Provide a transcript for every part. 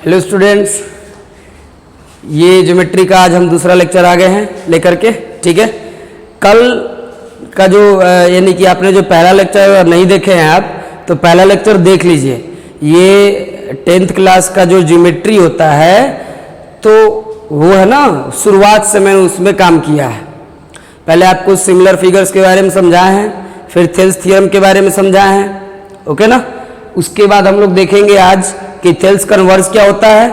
Hello students, ये geometry का आज हम दूसरा लेक्चर आ गए हैं लेकर के। ठीक है, कल का जो यानी कि आपने जो पहला लेक्चर नहीं देखे हैं आप, तो पहला लेक्चर देख लीजिए। ये 10th क्लास का जो ज्योमेट्री होता है तो वो है ना, शुरुआत से मैंने उसमें काम किया है। पहले आपको सिमिलर फिगर्स के बारे में समझाए हैं, फिर थेल्स थ्योरम के बारे में समझाए हैं, ओके ना। उसके बाद हम लोग देखेंगे आज कि थेल्स कन्वर्स क्या होता है,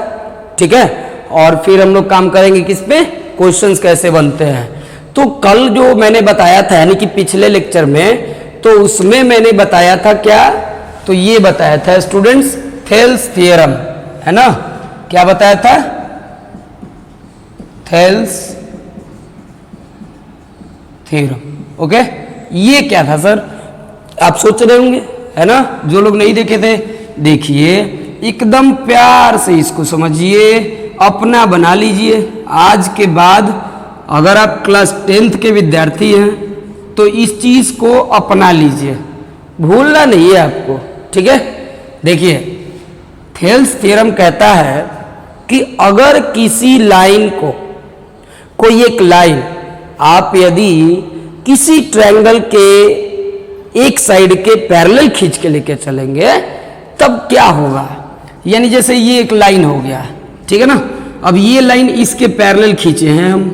ठीक है। और फिर हम लोग काम करेंगे किस पे, क्वेश्चंस कैसे बनते हैं। तो कल जो मैंने बताया था यानी कि पिछले लेक्चर में, तो उसमें मैंने बताया था क्या, तो ये बताया था स्टूडेंट्स थेल्स थ्योरम, है ना। क्या बताया था, थेल्स थ्योरम, ओके। ये क्या था सर, आप सोच रहे होंगे, है ना। जो लोग नहीं देखे थे देखिए, एकदम प्यार से इसको समझिए, अपना बना लीजिए। आज के बाद अगर आप क्लास 10th के विद्यार्थी हैं तो इस चीज को अपना लीजिए, भूलना नहीं है आपको, ठीक है। देखिए, थेल्स थ्योरम कहता है कि अगर किसी लाइन को, कोई एक लाइन आप यदि किसी ट्रायंगल के एक साइड के पैरेलल खींच के लेके चलेंगे तब क्या होगा। यानी जैसे ये एक लाइन हो गया, ठीक है ना। अब ये लाइन इसके पैरेलल खींचे हैं हम,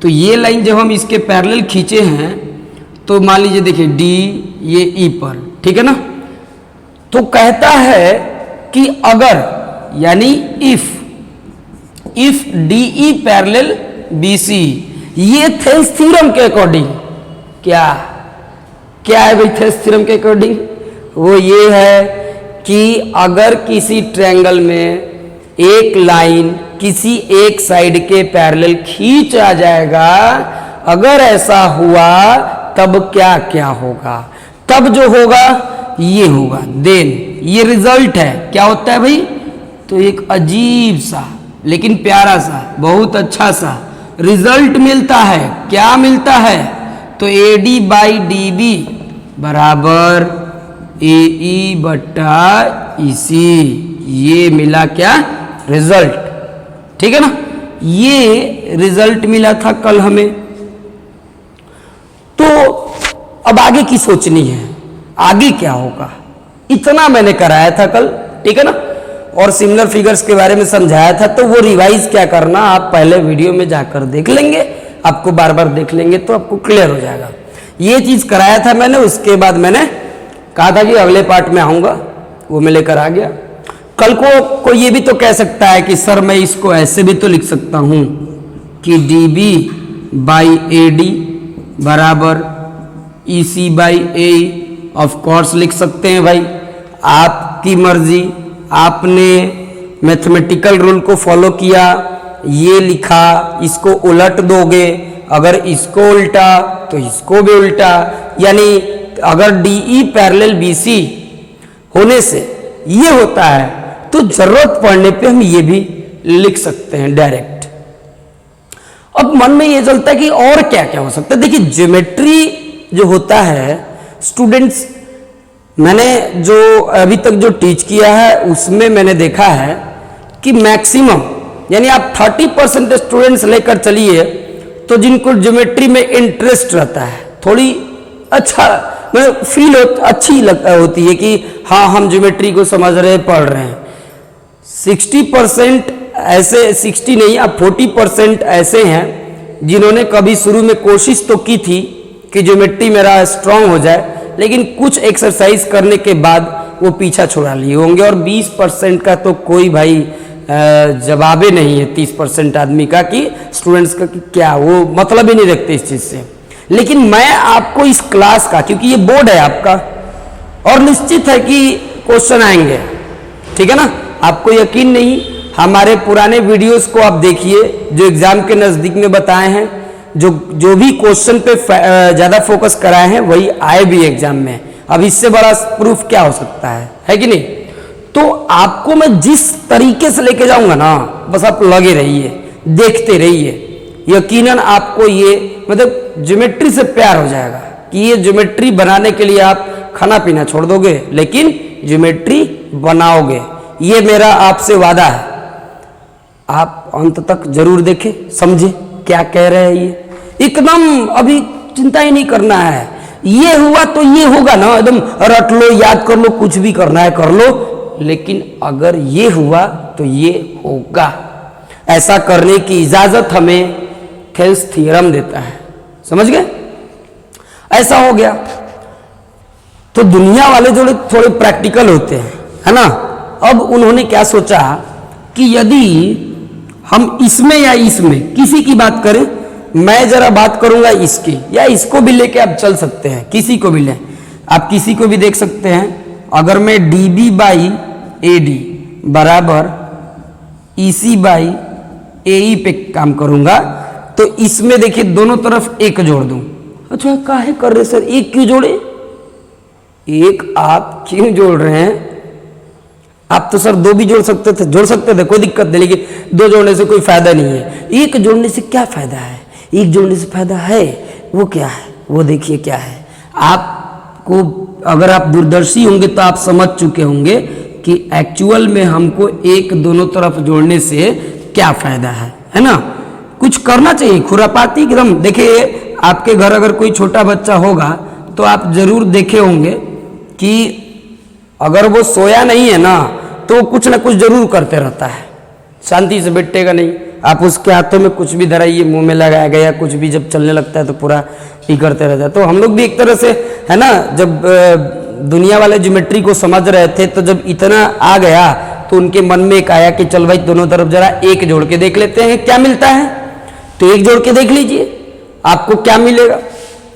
तो ये लाइन जब हम इसके पैरेलल खींचे हैं तो मान लीजिए देखिए डी ये ई पर, ठीक है ना। तो कहता है कि अगर यानी if D E parallel B C, ये थेल्स थ्योरम के अकॉर्डिंग क्या है भाई, थेल्स थ्योरम के अकॉर्डिंग वो ये है कि अगर किसी ट्रायंगल में एक लाइन किसी एक साइड के पैरेलल खींचा जाएगा, अगर ऐसा हुआ तब क्या क्या होगा, तब जो होगा ये होगा। देन ये रिजल्ट है, क्या होता है भाई, तो एक अजीब सा लेकिन प्यारा सा, बहुत अच्छा सा रिजल्ट मिलता है। क्या मिलता है, तो A D by D B बराबर ए ई बट्टा ई सी, ये मिला क्या, रिजल्ट, ठीक है ना। ये रिजल्ट मिला था कल हमें। तो अब आगे की सोचनी है, आगे क्या होगा, इतना मैंने कराया था कल, ठीक है ना। और सिमिलर फिगर्स के बारे में समझाया था, तो वो रिवाइज क्या करना, आप पहले वीडियो में जाकर देख लेंगे, आपको बार बार देख लेंगे तो आपको क्लियर हो जाएगा। ये चीज कराया था मैंने, उसके बाद मैंने कहा था कि अगले पार्ट में आऊंगा, वो मैं लेकर आ गया। कल को कोई ये भी तो कह सकता है कि सर मैं इसको ऐसे भी तो लिख सकता हूं कि D B by A D बराबर E C by A, of course लिख सकते हैं भाई, आपकी मर्जी। आपने मैथमेटिकल रूल को फॉलो किया, ये लिखा, इसको उलट दोगे, अगर इसको उल्टा तो इसको भी उल्टा। यानी अगर D E parallel B C होने से ये होता है तो जरूरत पड़ने पे हम ये भी लिख सकते हैं डायरेक्ट। अब मन में ये चलता है कि और क्या क्या हो सकता है। देखिए, ज्योमेट्री जो होता है स्टूडेंट्स, मैंने जो अभी तक जो टीच किया है उसमें मैंने देखा है कि मैक्सिमम यानी आप 30% स्टूडेंट्स लेकर चलिए तो जिनको ज्योमेट्री में इंटरेस्ट रहता है, थोड़ी अच्छा मतलब फील अच्छी होती है कि हाँ हम ज्योमेट्री को समझ रहे, पढ़ रहे हैं। 60% ऐसे, 60 नहीं आप 40% ऐसे हैं जिन्होंने कभी शुरू में कोशिश तो की थी कि ज्योमेट्री मेरा स्ट्रांग हो जाए, लेकिन कुछ एक्सरसाइज करने के बाद वो पीछा छुड़ा लिए होंगे। और 20% का तो कोई भाई जवाबे नहीं है 30% आदमी का, कि स्टूडेंट्स का कि क्या वो मतलब ही नहीं रखते इस चीज से। लेकिन मैं आपको इस क्लास का, क्योंकि ये बोर्ड है आपका और निश्चित है कि क्वेश्चन आएंगे, ठीक है ना। आपको यकीन नहीं, हमारे पुराने वीडियोस को आप देखिए जो एग्जाम के नजदीक में बताए हैं, जो भी क्वेश्चन पे ज्यादा फोकस कराए हैं वही आए भी एग्जाम में। अब इससे बड़ा प्रूफ क्या हो सकता है कि नहीं। तो आपको मैं जिस तरीके से लेके जाऊंगा ना, बस आप लगे रहिए, देखते रहिए, यकीनन आपको ये मतलब ज्योमेट्री से प्यार हो जाएगा कि ये ज्योमेट्री बनाने के लिए आप खाना पीना छोड़ दोगे लेकिन ज्योमेट्री बनाओगे, ये मेरा आपसे वादा है। आप अंत तक जरूर देखें, समझे क्या कह रहे हैं ये। एकदम अभी चिंता ही नहीं करना है, ये हुआ तो ये होगा ना, एकदम रट लो, याद कर लो, कुछ भी करना है कर लो, लेकिन अगर ये हुआ तो ये होगा। ऐसा करने की इजाजत हमें थेल्स थ्योरम देता है, समझ गए। ऐसा हो गया। तो दुनिया वाले जो थोड़े प्रैक्टिकल होते हैं, है ना, अब उन्होंने क्या सोचा कि यदि हम इसमें या इसमें किसी की बात करें, मैं जरा बात करूंगा इसकी, या इसको भी लेके आप चल सकते हैं, किसी को भी ले, आप किसी को भी देख सकते हैं। अगर मैं dB बाई AD बराबर EC बाई AE पे काम करूंगा, तो इसमें देखिए दोनों तरफ एक जोड़ दूं। अच्छा काहे कर रहे सर, एक क्यों जोड़े, एक आप क्यों जोड़ रहे हैं, आप तो सर दो भी जोड़ सकते थे, कोई दिक्कत नहीं, लेकिन दो जोड़ने से कोई फायदा नहीं है। एक जोड़ने से क्या फायदा है, एक जोड़ने से फायदा है, वो क्या है, वो देखिए क्या है। आपको अगर आप दूरदर्शी होंगे तो आप समझ चुके होंगे कि एक्चुअल में हमको एक दोनों तरफ जोड़ने से क्या फायदा है ना। कुछ करना चाहिए, खुरापाती एकदम। देखिए आपके घर अगर कोई छोटा बच्चा होगा तो आप जरूर देखे होंगे कि अगर वो सोया नहीं है ना तो कुछ ना कुछ जरूर करते रहता है, शांति से बैठेगा नहीं। आप उसके हाथों में कुछ भी धराइए, मुंह में लगाया गया कुछ भी, जब चलने लगता है तो पूरा ही करते रहता है। तो हम लोग भी एक तरह से, है ना, जब दुनिया वाले ज्योमेट्री को समझ रहे थे तो जब इतना आ गया तो उनके मन में एक आया कि चल भाई दोनों तरफ जरा एक जोड़ के देख लेते हैं क्या मिलता है। तो एक जोड़ के देख लीजिए आपको क्या मिलेगा,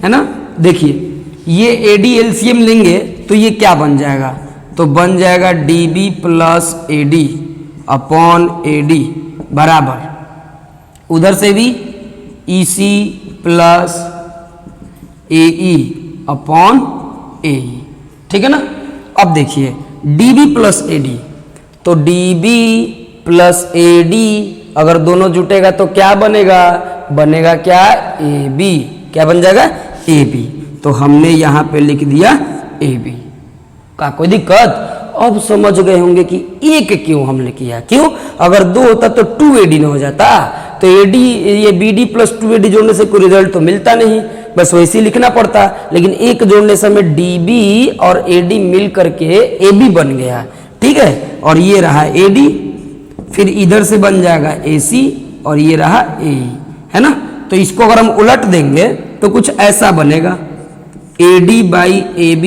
है ना। देखिए ये AD LCM लेंगे तो ये क्या बन जाएगा, तो बन जाएगा DB plus AD upon AD बराबर, उधर से भी EC plus AE upon AE, ठीक है ना। अब देखिए DB प्लस AD, तो DB प्लस AD अगर दोनों जुटेगा तो क्या बनेगा, बनेगा क्या, AB, क्या बन जाएगा, AB। तो हमने यहाँ पे लिख दिया AB का, कोई दिक्कत। अब समझ गए होंगे कि एक क्यों हमने किया, क्यों, अगर दो होता तो 2AD न हो जाता, तो AD ये BD प्लस 2AD जोड़ने से कोई रिजल्ट तो मिलता नहीं, बस वैसे ही लिखना पड़ता। लेकिन एक जोड़ने से हमें DB और AD मिल करके AB बन गया, ठीक है। और ये रहा AD, फिर इधर से बन जाएगा AC और ये रहा AE, है ना। तो इसको अगर हम उलट देंगे तो कुछ ऐसा बनेगा, AD by AB,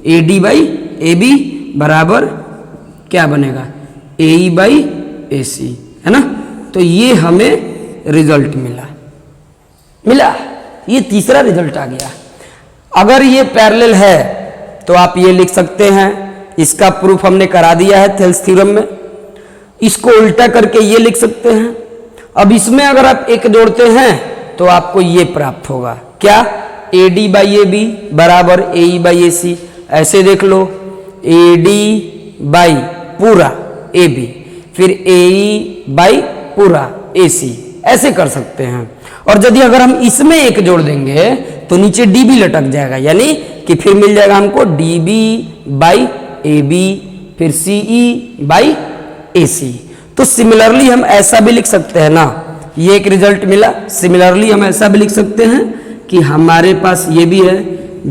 AD by AB बराबर क्या बनेगा, AE बाई AC, है ना। तो ये हमें रिजल्ट मिला, ये तीसरा रिजल्ट आ गया। अगर ये पैरेलल है तो आप ये लिख सकते हैं, इसका प्रूफ हमने करा दिया है थेल्स थ्योरम में। इसको उल्टा करके ये लिख सकते हैं। अब इसमें अगर आप एक जोड़ते हैं तो आपको ये प्राप्त होगा, क्या, AD बाई AB बराबर AE बाई AC। ऐसे देख लो, AD बाई पूरा AB फिर AE बाई पूरा AC, ऐसे कर सकते हैं। और यदि अगर हम इसमें एक जोड़ देंगे तो नीचे DB लटक जाएगा, यानी कि फिर मिल जाएगा हमको DB बाई AB फिर CE बाई AC। तो सिमिलरली हम ऐसा भी लिख सकते हैं ना, ये एक रिजल्ट मिला। सिमिलरली हम ऐसा भी लिख सकते हैं कि हमारे पास ये भी है,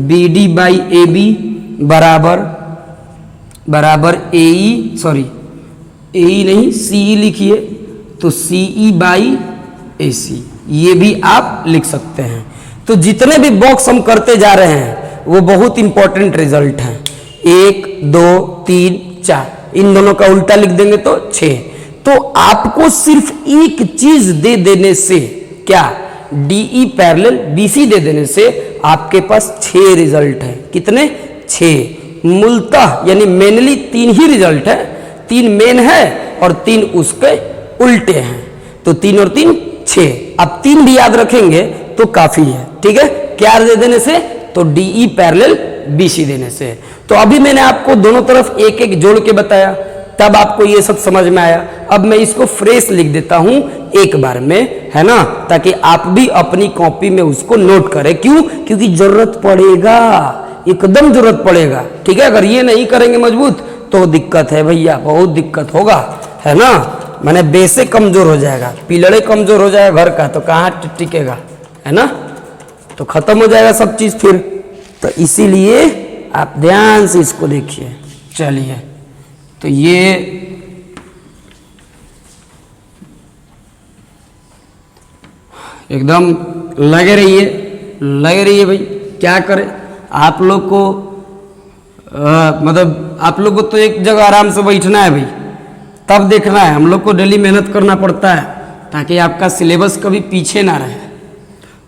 BD बाई AB बराबर AE, सॉरी AE नहीं CE लिखिए, तो CE बाई AC, ये भी आप लिख सकते हैं। तो जितने भी बॉक्स हम करते जा रहे हैं वो बहुत इंपॉर्टेंट रिजल्ट हैं। 1 2 3 4, इन दोनों का उल्टा लिख देंगे तो 6। तो आपको सिर्फ एक चीज दे देने से, क्या, DE पैरेलल BC दे देने से आपके पास 6 रिजल्ट है। कितने, 6। मूलतः यानी मेनली 3 ही रिजल्ट है, 3 मेन है और 3 उसके उल्टे हैं। तो 3 और 3 6, अब 3 भी याद रखेंगे तो काफी है, ठीक है। क्या दे देने से, तो DE पैरेलल BC देने से। तो अभी मैंने आपको दोनों तरफ एक एक जोड़ के बताया, तब आपको ये सब समझ में आया। अब मैं इसको फ्रेश लिख देता हूं एक बार में, है ना, ताकि आप भी अपनी कॉपी में उसको नोट करें। क्यों, क्योंकि जरूरत पड़ेगा, एकदम जरूरत पड़ेगा, ठीक है। अगर ये नहीं करेंगे मजबूत तो दिक्कत है भैया, बहुत दिक्कत होगा, है ना। माने बेसे कमजोर हो जाएगा, पिलड़े कमजोर हो जाएगा घर का तो कहाँ टिकेगा, है ना, तो खत्म हो जाएगा सब चीज फिर। तो इसीलिए आप ध्यान से इसको देखिए। चलिए, तो ये एकदम लगे रहिए भाई, क्या करें आप लोग को, मतलब आप लोग को तो एक जगह आराम से बैठना है भाई, तब देखना है। हम लोग को डेली मेहनत करना पड़ता है ताकि आपका सिलेबस कभी पीछे ना रहे।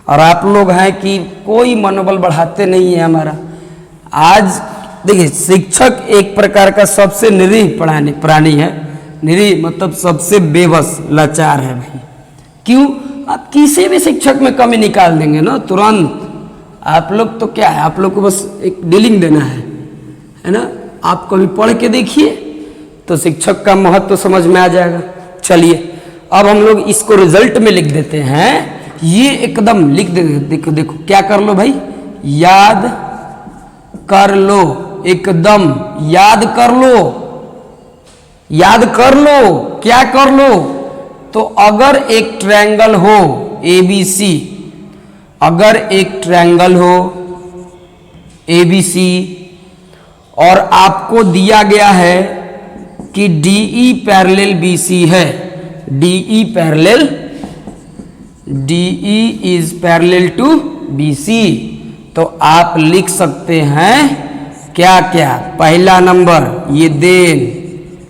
और आप लोग हैं कि कोई मनोबल बढ़ाते नहीं है हमारा। आज देखिए, शिक्षक एक प्रकार का सबसे निरीह प्राणी है। निरीह मतलब सबसे बेबस, लाचार है भाई। क्यों? आप किसी भी शिक्षक में कमी निकाल देंगे ना तुरंत। आप लोग तो क्या है, आप लोग को बस एक डीलिंग देना है ना। आप कभी पढ़ के देखिए तो शिक्षक का महत्व तो समझ में आ जाएगा। चलिए, अब हम लोग इसको रिजल्ट में लिख देते हैं। ये एकदम लिख दे, देखो क्या कर लो भाई, याद कर लो, एकदम याद कर लो। क्या कर लो? तो अगर एक ट्रायंगल हो ABC, अगर एक ट्रायंगल हो ABC और आपको दिया गया है कि DE पैरेलल BC है, DE is parallel to BC, तो आप लिख सकते हैं क्या क्या। पहला नंबर ये देन,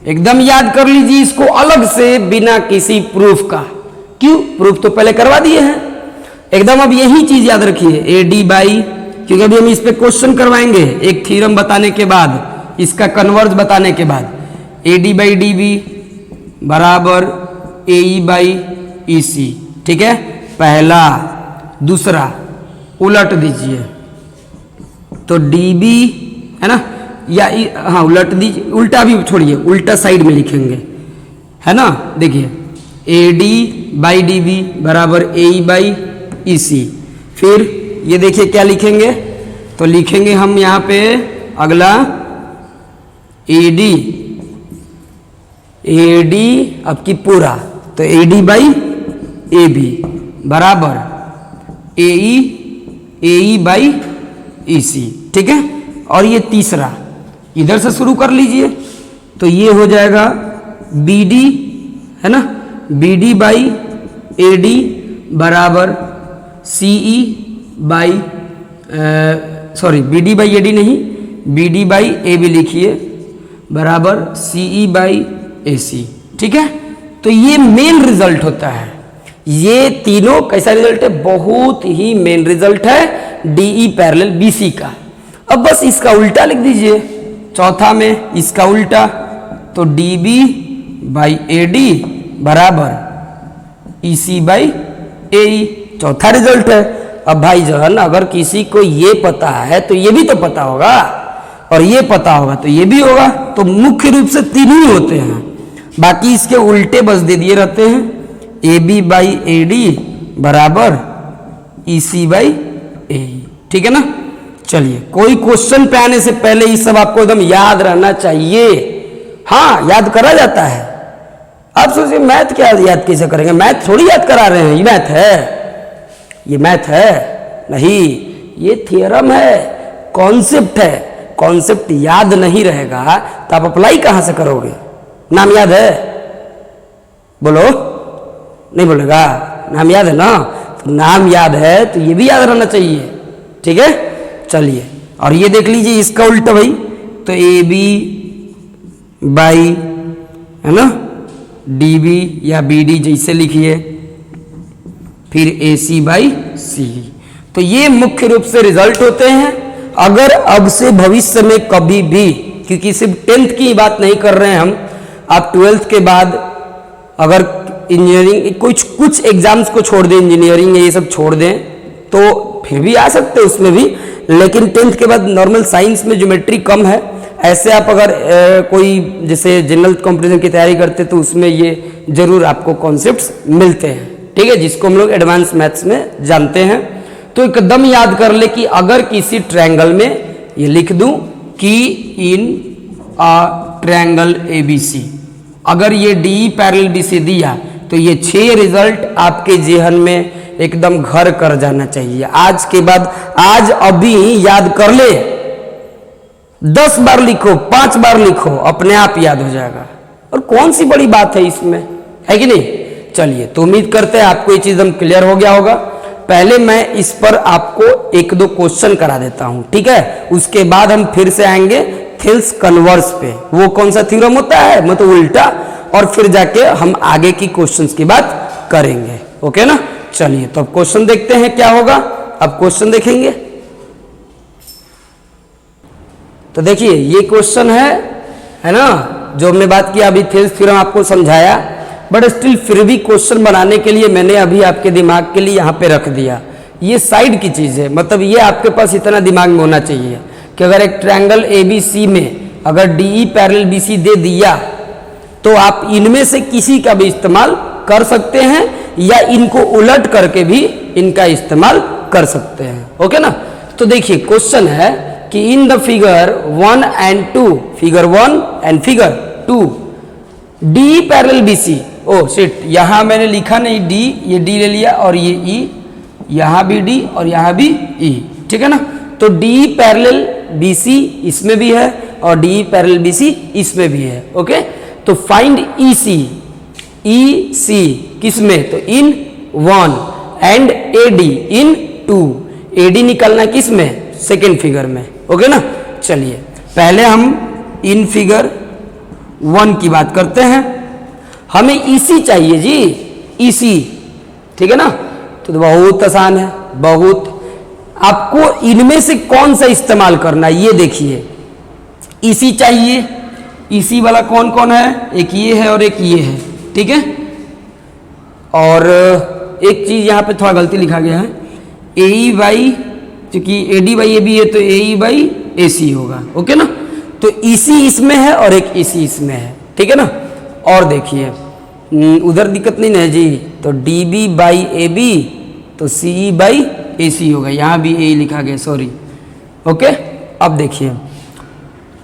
एकदम याद कर लीजिए इसको अलग से, बिना किसी प्रूफ का। क्यों? प्रूफ तो पहले करवा दिए हैं एकदम। अब यही चीज याद रखिए, AD बाई, क्योंकि अभी हम इस पे क्वेश्चन करवाएंगे एक थ्योरम बताने के बाद, इसका कन्वर्ज बताने के बाद। AD बाई DB बराबर AE बाई EC, ठीक है, पहला। दूसरा उलट दीजिए, तो DB है ना, या हाँ उलट दीजिए, उल्टा भी छोड़िए, उल्टा साइड में लिखेंगे, है ना। देखिए AD बाई DB बराबर AE बाई EC। फिर ये देखिए क्या लिखेंगे, तो लिखेंगे हम यहाँ पे अगला AD अब की पूरा, तो AD बाई AB बराबर AE बाई EC, ठीक है। और ये तीसरा इधर से शुरू कर लीजिए, तो ये हो जाएगा BD, है ना, BD बाई AD बराबर CE by BD by AD नहीं, BD बाई AB लिखिए बराबर CE बाई AC, ठीक है। तो ये मेन रिजल्ट होता है। ये तीनों कैसा रिजल्ट है? बहुत ही मेन रिजल्ट है DE पैरेलल BC का। अब बस इसका उल्टा लिख दीजिए चौथा में, इसका उल्टा, तो DB बाई AD बराबर EC बाई AE, चौथा रिजल्ट है। अब भाई जहन अगर किसी को ये पता है तो ये भी तो पता होगा, और ये पता होगा तो ये भी होगा, तो मुख्य रूप से तीन ही होते हैं, बाकी इसके उल्टे बस दे दिए रहते हैं। AB बाई AD बराबर EC बाई AE, ठीक है ना। चलिए, कोई क्वेश्चन पे आने से पहले ये सब आपको एकदम याद रहना चाहिए। हाँ, याद करा जाता है। आप सोचिए मैथ क्या याद कैसे करेंगे? मैथ थोड़ी याद करा रहे हैं, ये मैथ है, ये मैथ है नहीं, ये थियरम है, कॉन्सेप्ट है। कॉन्सेप्ट याद नहीं रहेगा तो आप अप्लाई कहां से करोगे? नाम याद है? बोलो, नहीं बोलेगा? नाम याद है ना? तो नाम याद है तो ये भी याद रहना चाहिए, ठीक है। चलिए, और ये देख लीजिए इसका उल्टा भाई, तो AB बाई, है ना, DB या BD जैसे लिखिए, फिर AC बाई CE। तो ये मुख्य रूप से रिजल्ट होते हैं। अगर अब से भविष्य में कभी भी, क्योंकि सिर्फ 10th की बात नहीं कर रहे हैं हम, आप 12th के बाद अगर इंजीनियरिंग कुछ एग्जाम्स को छोड़ दें, इंजीनियरिंग ये सब छोड़ दें, तो फिर भी आ सकते हैं उसमें भी, लेकिन 10th के बाद नॉर्मल साइंस में ज्योमेट्री कम है। ऐसे आप अगर कोई जैसे जनरल कॉम्पिटिशन की तैयारी करते तो उसमें ये जरूर आपको कॉन्सेप्ट्स मिलते हैं, ठीक है, जिसको हम लोग एडवांस मैथ्स में जानते हैं। तो एकदम याद कर ले कि अगर किसी ट्रायंगल में, ये लिख दूं कि इन अ ट्रायंगल ABC, अगर ये डी पैरेलल बी सी दिया तो ये 6 रिजल्ट आपके जेहन में एकदम घर कर जाना चाहिए। आज के बाद आज अभी याद कर ले, 10 बार लिखो, 5 बार लिखो, अपने आप याद हो जाएगा। और कौन सी बड़ी बात है इसमें, है कि नहीं। चलिए, तो उम्मीद करते हैं आपको ये चीज हम क्लियर हो गया होगा। पहले मैं इस पर आपको 1-2 क्वेश्चन करा देता हूं, ठीक है। उसके बाद हम फिर से आएंगे थेल्स कन्वर्स पे। वो कौन सा थ्योरम होता है, मतलब उल्टा, और फिर जाके हम आगे की क्वेश्चंस की बात करेंगे। ओके ना। चलिए, तो अब क्वेश्चन देखते हैं क्या होगा। अब क्वेश्चन देखेंगे तो देखिए ये क्वेश्चन है ना, जो हमने बात किया अभी थेल्स थ्योरम आपको समझाया, बट स्टिल फिर भी क्वेश्चन बनाने के लिए मैंने अभी आपके दिमाग के लिए यहाँ पे रख दिया। ये साइड की चीज है, मतलब ये आपके पास इतना दिमाग में होना चाहिए कि अगर एक ट्रायंगल ABC में अगर DE पैरेलल BC दे दिया तो आप इनमें से किसी का भी इस्तेमाल कर सकते हैं या इनको उलट करके भी इनका इस्तेमाल कर सकते हैं। ओके ना। तो देखिए क्वेश्चन है कि in the figure 1 and 2, figure 1 and figure 2, DE parallel BC, oh shit, यहां मैंने लिखा नहीं D, ये D ले लिया और ये E, यहां भी D और यहां भी E, ठीक है ना। तो DE पैरेलल BC इसमें भी है और DE पैरेलल BC इसमें भी है। ओके, तो फाइंड EC किसमें, तो इन 1 एंड AD इन 2, AD निकालना किसमें, सेकेंड फिगर में। ओके ना। चलिए पहले हम इन फिगर 1 की बात करते हैं। हमें EC चाहिए जी, EC, ठीक है ना। तो बहुत आसान है, बहुत। आपको इनमें से कौन सा इस्तेमाल करना है ये देखिए। EC चाहिए, EC वाला कौन कौन है, एक ये है और एक ये है, ठीक है। और एक चीज यहां पे थोड़ा गलती लिखा गया है, AE बाई, क्योंकि AD बाई AB है तो AE बाई AC होगा। ओके ना। तो EC इसमें है और एक EC इसमें है, ठीक है ना। और देखिए उधर दिक्कत नहीं है जी, तो DB बाई AB तो CE बाई AC होगा, यहां भी A लिखा गया, सॉरी। ओके, अब देखिए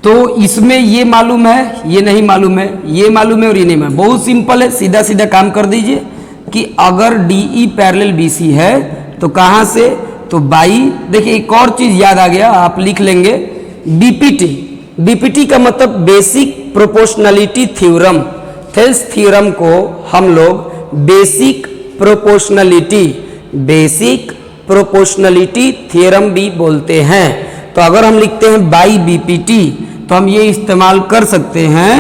तो इसमें ये मालूम है, ये नहीं मालूम है, ये मालूम है और ये नहीं मालूम। बहुत सिंपल है, सीधा सीधा काम कर दीजिए कि अगर DE पैरेलल BC है तो कहां से, तो बाई, देखिए एक और चीज याद आ गया, आप लिख लेंगे BPT का मतलब basic proportionality theorem. Thales theorem को हम लोग बेसिक प्रोपोर्शनलिटी थ्योरम भी बोलते हैं। तो अगर हम लिखते हैं बाई BPT तो हम ये इस्तेमाल कर सकते हैं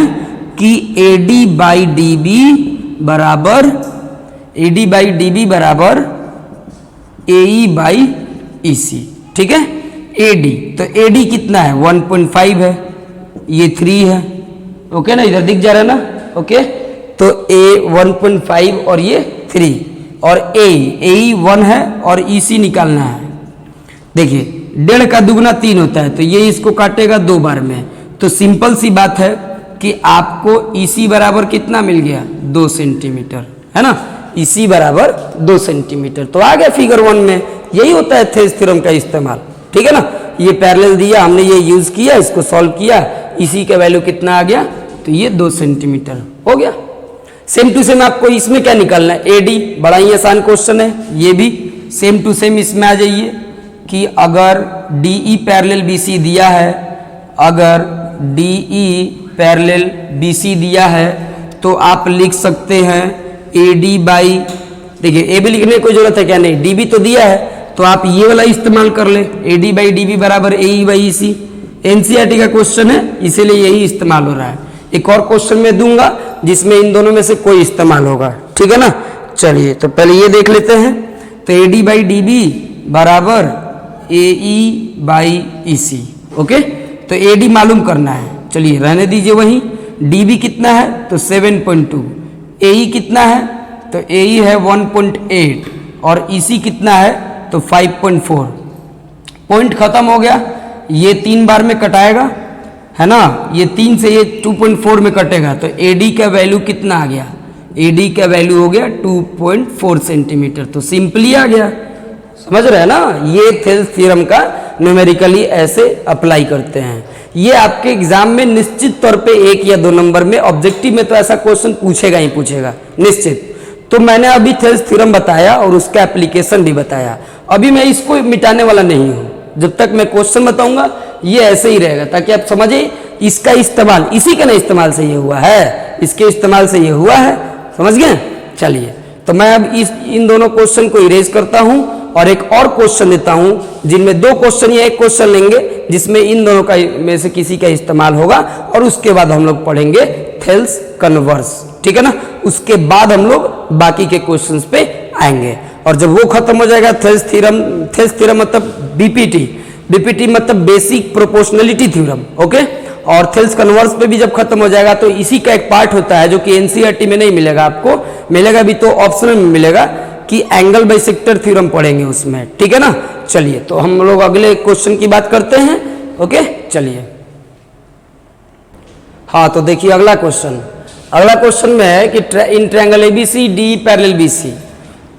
कि AD बाई DB बराबर AE बाई EC, ठीक है। AD, तो AD कितना है, 1.5 है, ये 3 है। ओके ना, इधर दिख जा रहा है ना। ओके, तो A 1.5 और ये 3, और AE 1 है और EC निकालना है। देखिए 1.5 का दुगना 3 होता है, तो ये इसको काटेगा 2 बार में। तो सिंपल सी बात है कि आपको EC बराबर कितना मिल गया, 2 सेंटीमीटर, है ना। EC बराबर 2 सेंटीमीटर। तो आ गया फिगर 1 में, यही होता है थेल्स थ्योरम का इस्तेमाल, ठीक है ना। ये पैरेलल दिया, हमने ये यूज किया, इसको सॉल्व किया, EC का वैल्यू कितना आ गया, तो ये 2 सेंटीमीटर हो गया। सेम टू सेम आपको इसमें क्या निकालना है, AD, बड़ा ही आसान क्वेश्चन है। ये भी सेम टू सेम इसमें आ जाइए कि अगर DE पैरेलल BC दिया है, अगर DE पैरेलल BC दिया है तो आप लिख सकते हैं AD बाई, देखिए A भी लिखने की कोई जरूरत है क्या, नहीं, DB तो दिया है तो आप ये वाला इस्तेमाल कर ले, AD बाई DB बराबर AE बाई EC। NCERT का क्वेश्चन है, इसीलिए यही इस्तेमाल हो रहा है। एक और क्वेश्चन मैं दूंगा जिसमें इन दोनों में से कोई इस्तेमाल होगा, ठीक है ना। चलिए तो पहले ये देख लेते हैं। तो AD बाई DB बराबर AE बाई EC। ओके, तो AD मालूम करना है, चलिए रहने दीजिए वहीं। DB कितना है, तो 7.2। AE कितना है, तो AE है 1.8 और EC कितना है, तो 5.4। पॉइंट खत्म हो गया, ये 3 बार में कटाएगा, है ना। ये 3 से ये 2.4 में कटेगा, तो AD का वैल्यू कितना आ गया, AD का वैल्यू हो गया 2.4 सेंटीमीटर। तो सिंपली आ गया, समझ रहे हैं ना, ये थेल्स थ्योरम का न्यूमेरिकली ऐसे अप्लाई करते हैं। ये आपके एग्जाम में निश्चित तौर पे 1 या 2 नंबर में, ऑब्जेक्टिव में तो ऐसा क्वेश्चन पूछेगा ही पूछेगा निश्चित। तो मैंने अभी थेल्स थ्योरम बताया और उसका एप्लीकेशन भी बताया। अभी मैं इसको मिटाने वाला नहीं हूं, जब तक मैं क्वेश्चन बताऊंगा ये ऐसे ही रहेगा, ताकि आप समझे इसका इस्तेमाल, इसी का ना इस्तेमाल से ये हुआ है, इसके इस्तेमाल से ये हुआ है, समझ गए। चलिए, तो मैं अब इन दोनों क्वेश्चन को इरेज करता हूं और एक और क्वेश्चन देता हूं, जिनमें 2 क्वेश्चन या 1 क्वेश्चन लेंगे जिसमें इन दोनों का में से किसी का इस्तेमाल होगा, और उसके बाद हम लोग पढ़ेंगे थेल्स कन्वर्स, ठीक है ना। उसके बाद हम लोग बाकी के क्वेश्चंस पे आएंगे, और जब वो खत्म हो जाएगा थेल्स थ्योरम मतलब बीपीटी मतलब बेसिक प्रोपोर्शनलिटी थ्योरम, ओके। और थेल्स कन्वर्स पे भी जब खत्म हो जाएगा तो इसी का एक पार्ट होता है जो कि एनसीईआरटी में नहीं मिलेगा, आपको मिलेगा भी तो ऑप्शनल में मिलेगा, कि एंगल बाइसेक्टर थ्योरम पढ़ेंगे उसमें, ठीक है ना। चलिए, तो हम लोग अगले क्वेश्चन की बात करते हैं, ओके। चलिए, हाँ, तो देखिए अगला क्वेश्चन में है कि in triangle ABC D parallel BC.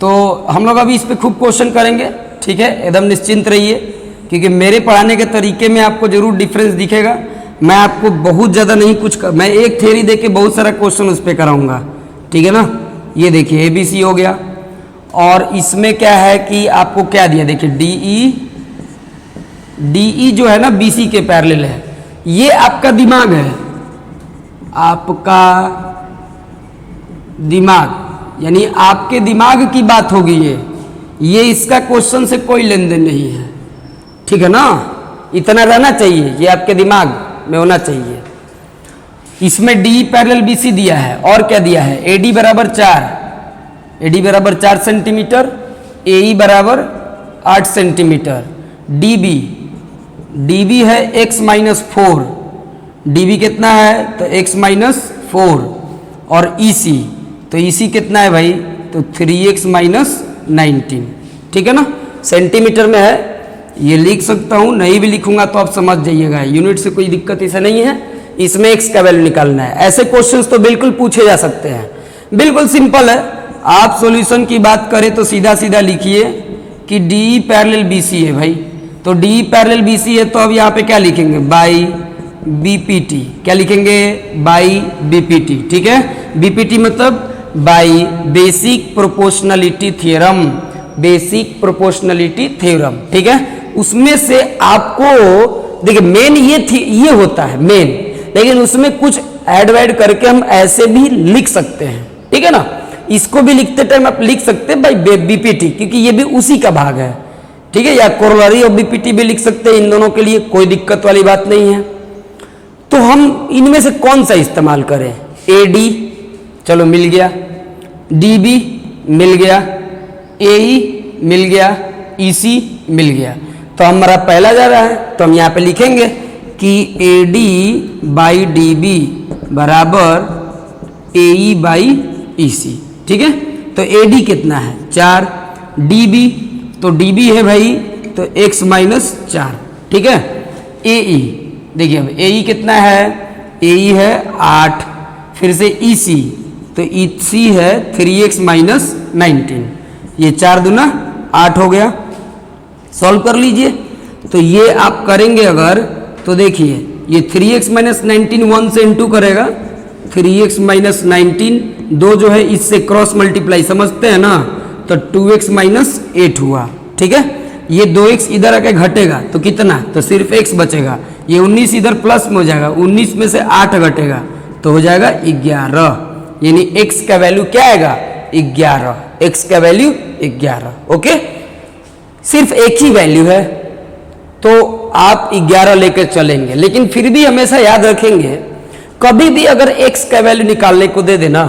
तो हम लोग अभी इस पे खूब क्वेश्चन करेंगे, ठीक है, एकदम निश्चिंत रहिए, क्योंकि मेरे पढ़ाने के तरीके में आपको जरूर डिफरेंस दिखेगा। मैं आपको बहुत ज़्यादा नहीं मैं एक थ्योरी दे के बहुत सारा क्वेश्चन उस पर कराऊंगा, ठीक है ना। ये देखिए एबीसी हो गया, और इसमें क्या है कि आपको क्या दिया, देखिए डीई जो है ना बीसी के पैरेलल है। ये आपका दिमाग है, आपका दिमाग, यानी आपके दिमाग की बात होगी ये इसका क्वेश्चन से कोई लेन देन नहीं है, ठीक है ना। इतना रहना चाहिए, ये आपके दिमाग में होना चाहिए। इसमें डी पैरेलल बीसी दिया है, और क्या दिया है, एडी बराबर 4 सेंटीमीटर, एई बराबर 8 सेंटीमीटर, डीबी है x माइनस 4, डीबी कितना है तो x माइनस 4, और ईसी, तो ईसी कितना है भाई, तो 3x माइनस 19, ठीक है ना। सेंटीमीटर में है, ये लिख सकता हूं, नहीं भी लिखूंगा तो आप समझ जाइएगा, यूनिट से कोई दिक्कत ऐसा नहीं है। इसमें x का वैल्यू निकालना है। ऐसे क्वेश्चंस तो बिल्कुल पूछे जा सकते हैं, बिल्कुल सिंपल है। आप सॉल्यूशन की बात करें तो सीधा सीधा लिखिए कि डी पैरेलल बीसी है भाई, तो डी पैरेलल बीसी है, तो अब यहाँ पे क्या लिखेंगे, बाई बीपीटी, क्या लिखेंगे, बाई बीपीटी, ठीक है। बीपीटी मतलब बाई बेसिक प्रोपोर्शनलिटी थ्योरम, ठीक है। उसमें से आपको देखिए मेन ये होता है मेन, लेकिन उसमें कुछ ऐड वैड करके हम ऐसे भी लिख सकते हैं, ठीक है ना। इसको भी लिखते टाइम आप लिख सकते हैं बाई बीपीटी, क्योंकि ये भी उसी का भाग है, ठीक है, या कोरोलरी ऑफ बीपीटी भी लिख सकते हैं। इन दोनों के लिए कोई दिक्कत वाली बात नहीं है। तो हम इनमें से कौन सा इस्तेमाल करें, एडी चलो मिल गया, डीबी मिल गया, एई मिल गया, ईसी मिल गया, तो हमारा पहला जा रहा है, तो हम यहाँ पे लिखेंगे कि एडी बाई डीबी बराबर एई बाई ईसी, ठीक है। तो एडी कितना है 4, डीबी तो डीबी है भाई तो x माइनस 4, ठीक है। एई देखिए अब एई कितना है, एई है 8, फिर से ईसी तो ईसी है 3x माइनस 19, ये 4 दूना 8 हो गया। सॉल्व कर लीजिए, तो ये आप करेंगे अगर, तो देखिए ये 3x माइनस 19 1 से इंटू करेगा, 3x माइनस 19 2 जो है इससे क्रॉस मल्टीप्लाई समझते हैं ना, तो 2x माइनस 8 हुआ, ठीक है। ये 2x इधर आके घटेगा तो कितना, तो सिर्फ x बचेगा। ये 19 इधर प्लस में हो जाएगा, 19 में से 8 घटेगा तो हो जाएगा 11, यानी x का वैल्यू क्या आएगा 11, x का वैल्यू 11, ओके। सिर्फ एक ही वैल्यू है तो आप 11 लेकर चलेंगे, लेकिन फिर भी हमेशा याद रखेंगे कभी भी अगर x का वैल्यू निकालने को दे देना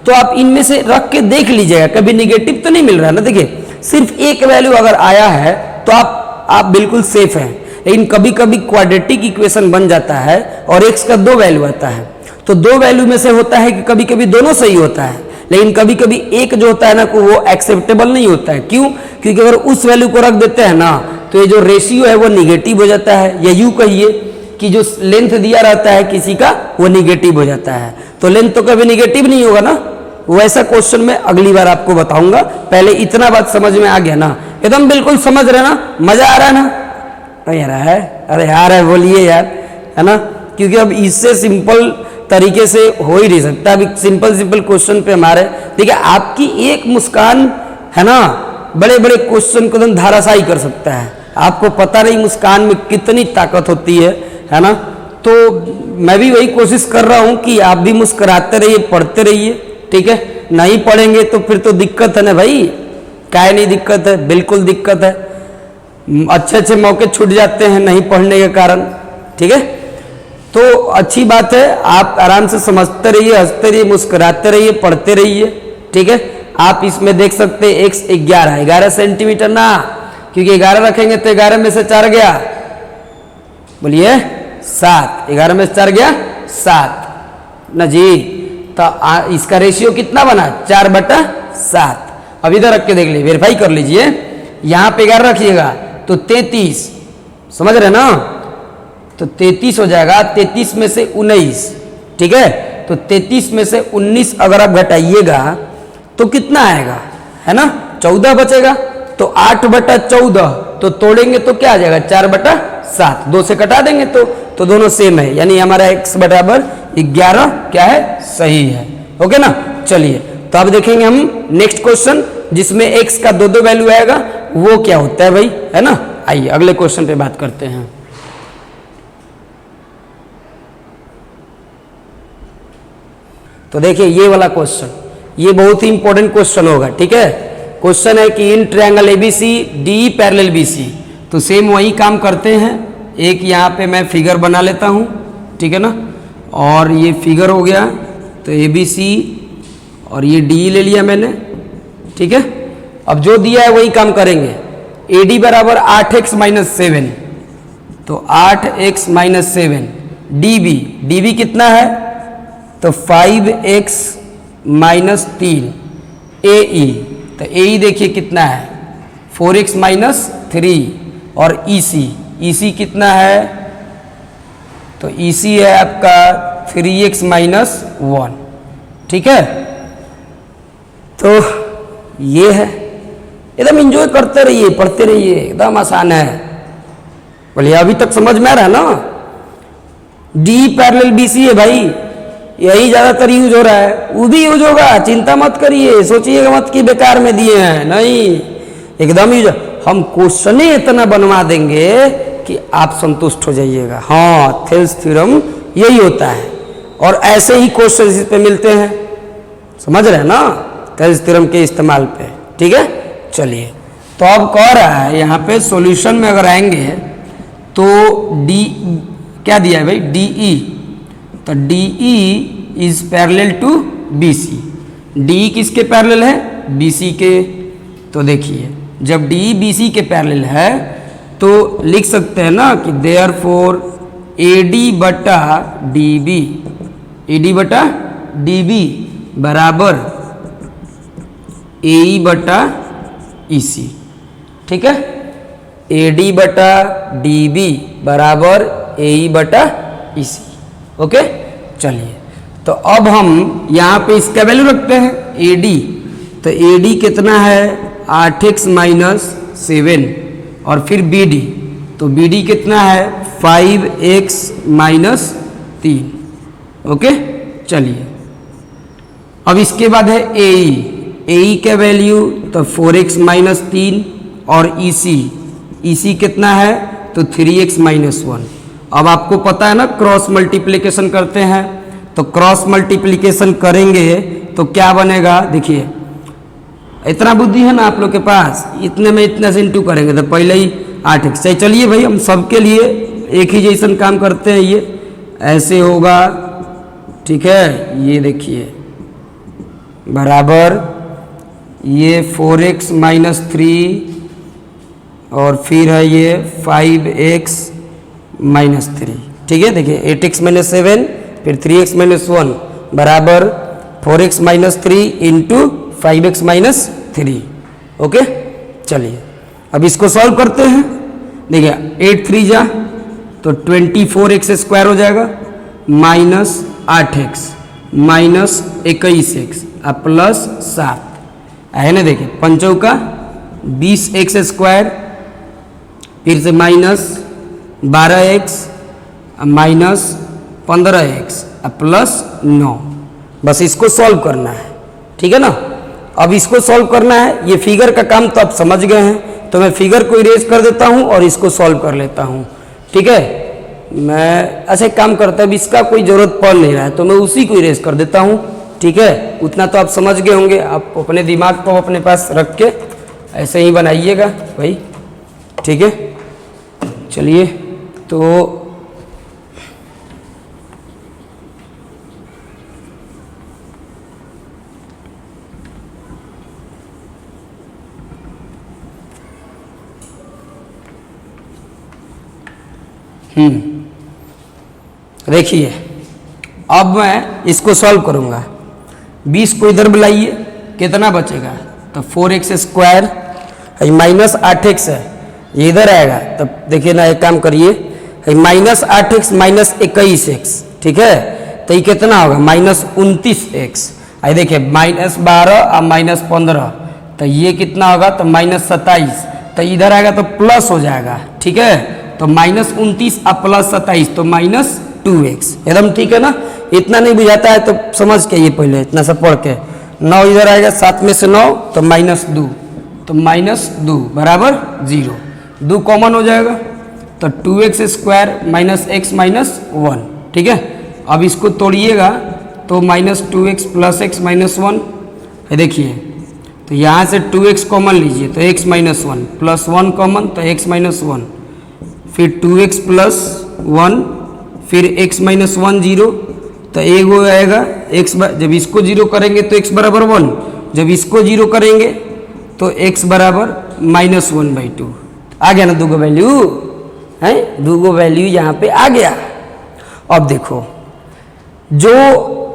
तो आप इनमें से रख के देख लीजिएगा, कभी निगेटिव तो नहीं मिल रहा ना। देखिए सिर्फ एक वैल्यू अगर आया है तो आप बिल्कुल सेफ हैं, लेकिन कभी कभी क्वाड्रेटिक इक्वेशन बन जाता है और x का 2 वैल्यू आता है, तो 2 वैल्यू में से होता है कि कभी कभी दोनों सही होता है, लेकिन कभी कभी एक जो होता है ना वो एक्सेप्टेबल नहीं होता है। क्यों, क्योंकि अगर उस वैल्यू को रख देते हैं ना तो ये जो रेशियो है वो निगेटिव हो जाता है, या यूं कहिए कि जो लेंथ दिया रहता है किसी का वो निगेटिव हो जाता है। तो लेंथ तो कभी निगेटिव नहीं होगा ना, वैसा क्वेश्चन मैं अगली बार आपको बताऊंगा। पहले इतना बात समझ में आ गया ना, एकदम बिल्कुल समझ रहे ना, मजा आ रहा है ना? नहीं आ रहा है? अरे आ रहा है, बोलिए यार, है ना? क्योंकि अब इससे सिंपल तरीके से हो ही नहीं सकता। अभी सिंपल क्वेश्चन पे हमारे देखिए, आपकी एक मुस्कान है ना बड़े बड़े क्वेश्चन को एकदम धाराशायी कर सकता है। आपको पता नहीं मुस्कान में कितनी ताकत होती है ना? तो मैं भी वही कोशिश कर रहा हूं कि आप भी मुस्कुराते रहिए, पढ़ते रहिए, ठीक है? नहीं पढ़ेंगे तो फिर तो दिक्कत है ना भाई। काहे नहीं दिक्कत है? बिल्कुल दिक्कत है। अच्छे अच्छे मौके छूट जाते हैं नहीं पढ़ने के कारण, ठीक है? तो अच्छी बात है, आप आराम से समझते रहिए, हंसते रहिए, मुस्कुराते रहिए, पढ़ते रहिए, ठीक है? आप इसमें देख सकते हैं x 11 सेंटीमीटर ना, क्योंकि 11 रखेंगे तो 11 में से 4 गया, बोलिए 7, 11 में से 4 गया 7 ना जी। तो इसका रेशियो कितना बना? 4/7। अब इधर रख के देख लीजिए, वेरीफाई कर लीजिए। यहां पे 11 रखिएगा तो 33, समझ रहे ना? तो 33 हो जाएगा, 33 में से 19, ठीक है? तो 33 में से 19 अगर आप घटाइएगा तो कितना आएगा, है ना? 14 बचेगा। तो 8/14 तो तोड़ेंगे तो क्या आ जाएगा? 4/7। 2 से कटा देंगे तो दोनों सेम है, यानी हमारा x बराबर 11 क्या है? सही है। ओके ना? चलिए, तो अब देखेंगे हम नेक्स्ट क्वेश्चन जिसमें x का 2 वैल्यू आएगा, वो क्या होता है भाई, है ना? आइए अगले क्वेश्चन पे बात करते हैं। तो देखिए ये वाला क्वेश्चन, ये बहुत ही इंपॉर्टेंट क्वेश्चन होगा, ठीक है? क्वेश्चन है कि in triangle ABC D parallel BC. तो सेम वही काम करते हैं। एक यहाँ पे मैं फिगर बना लेता हूँ, ठीक है ना? और ये फिगर हो गया, तो एबीसी और ये डी ले लिया मैंने, ठीक है? अब जो दिया है वही काम करेंगे। AD बराबर 8x - 7, तो 8x - 7। DB कितना है? तो 5x - 3। AE, तो AE देखिए कितना है? 4x - 3। और EC कितना है? तो EC है आपका 3x - 1, ठीक है? तो ये है, एकदम एंजॉय करते रहिए, पढ़ते रहिए, एकदम आसान है। बोलिए अभी तक समझ में आ रहा है ना? डी पैरेलल बीसी है भाई, यही ज्यादातर यूज हो रहा है, वो भी यूज होगा, चिंता मत करिए, सोचिएगा मत कि बेकार में दिए हैं, नहीं, एकदम यूज। हम क्वेश्चन ही इतना बनवा देंगे कि आप संतुष्ट हो जाइएगा। हाँ, थेल्स थ्योरम यही होता है, और ऐसे ही क्वेश्चन इस पे मिलते हैं, समझ रहे हैं ना? थेल्स थ्योरम के इस्तेमाल पे, ठीक है? चलिए, तो अब कह रहा है यहाँ पे सॉल्यूशन में अगर आएंगे तो डी क्या दिया है भाई? DE, तो DE is parallel to BC। DE किसके पैरेलल है? BC के। तो देखिए, जब DE BC के पैरेलल है तो लिख सकते हैं ना कि देयरफॉर AD/DB बराबर AE/EC, ठीक है? AD/DB बराबर AE/EC। ओके, चलिए, तो अब हम यहाँ पे इसका वैल्यू रखते हैं AD। तो AD कितना है? 8x - 7। और फिर BD, तो BD कितना है? 5x - 3। ओके, चलिए, अब इसके बाद है AE का वैल्यू, तो 4x - 3। और EC कितना है? तो 3x - 1। अब आपको पता है ना क्रॉस मल्टीप्लिकेशन करते हैं, तो क्रॉस मल्टीप्लिकेशन करेंगे तो क्या बनेगा? देखिए, इतना बुद्धि है ना आप लोग के पास, इतने में इतने से इंटू करेंगे तो पहले ही 8x। चलिए भाई, हम सबके लिए एक ही जैसन काम करते हैं, ये ऐसे होगा, ठीक है? ये देखिए बराबर ये 4x - 3 और फिर है ये 5x - 3, ठीक है? देखिए 8x - 7 फिर 3x - 1 बराबर 4x - 3 इंटू 5x - 3। ओके, चलिए अब इसको सॉल्व करते हैं। देखिए 8 3 जा तो 24x² हो जाएगा, minus 8x minus 21x plus 7 है ना? देखिए 5 का 20x² फिर से minus 12x minus 15x plus 9। बस इसको सॉल्व करना है, ठीक है ना। अब इसको सॉल्व करना है, ये फिगर का काम तो आप समझ गए हैं, तो मैं फिगर को इरेज कर देता हूँ और इसको सॉल्व कर लेता हूँ, ठीक है। मैं ऐसे काम करता है, इसका कोई ज़रूरत पड़ नहीं रहा है तो मैं उसी को इरेज कर देता हूँ, ठीक है। उतना तो आप समझ गए होंगे, आप अपने दिमाग को अपने पास रख के ऐसे ही बनाइएगा भाई, ठीक है। चलिए तो देखिए अब मैं इसको सॉल्व करूंगा। 20 को इधर बुलाइए, कितना बचेगा, तो 4x² माइनस 8x है, ये इधर आएगा। तब देखिए ना, एक काम करिए, माइनस 8x माइनस 21x, ठीक है, तो ये कितना होगा, माइनस 29x। आई देखिए -12 और माइनस 15, तो ये कितना होगा, तो माइनस 27, तो इधर आएगा तो प्लस हो जाएगा, ठीक है। तो माइनस 29 और प्लस 27 तो माइनस 2x, एकदम ठीक है ना। इतना नहीं बुझाता है तो समझ के ये पहले इतना सब पढ़ के, 9 इधर आएगा, 7 में से 9 तो -2, तो -2 बराबर 0, 2 कॉमन हो जाएगा, तो 2x² माइनस x माइनस 1, ठीक है। अब इसको तोड़िएगा तो -2x प्लस x माइनस 1, देखिए तो यहाँ से 2x कॉमन लीजिए तो x माइनस 1 प्लस 1 कॉमन तो x माइनस 1, फिर 2x प्लस 1, फिर x माइनस 1 0, तो एक हो आएगा x, जब इसको 0 करेंगे तो x बराबर 1, जब इसको 0 करेंगे तो x बराबर -1/2। आ गया ना दूगो वैल्यू, है दूगो वैल्यू यहाँ पे आ गया। अब देखो जो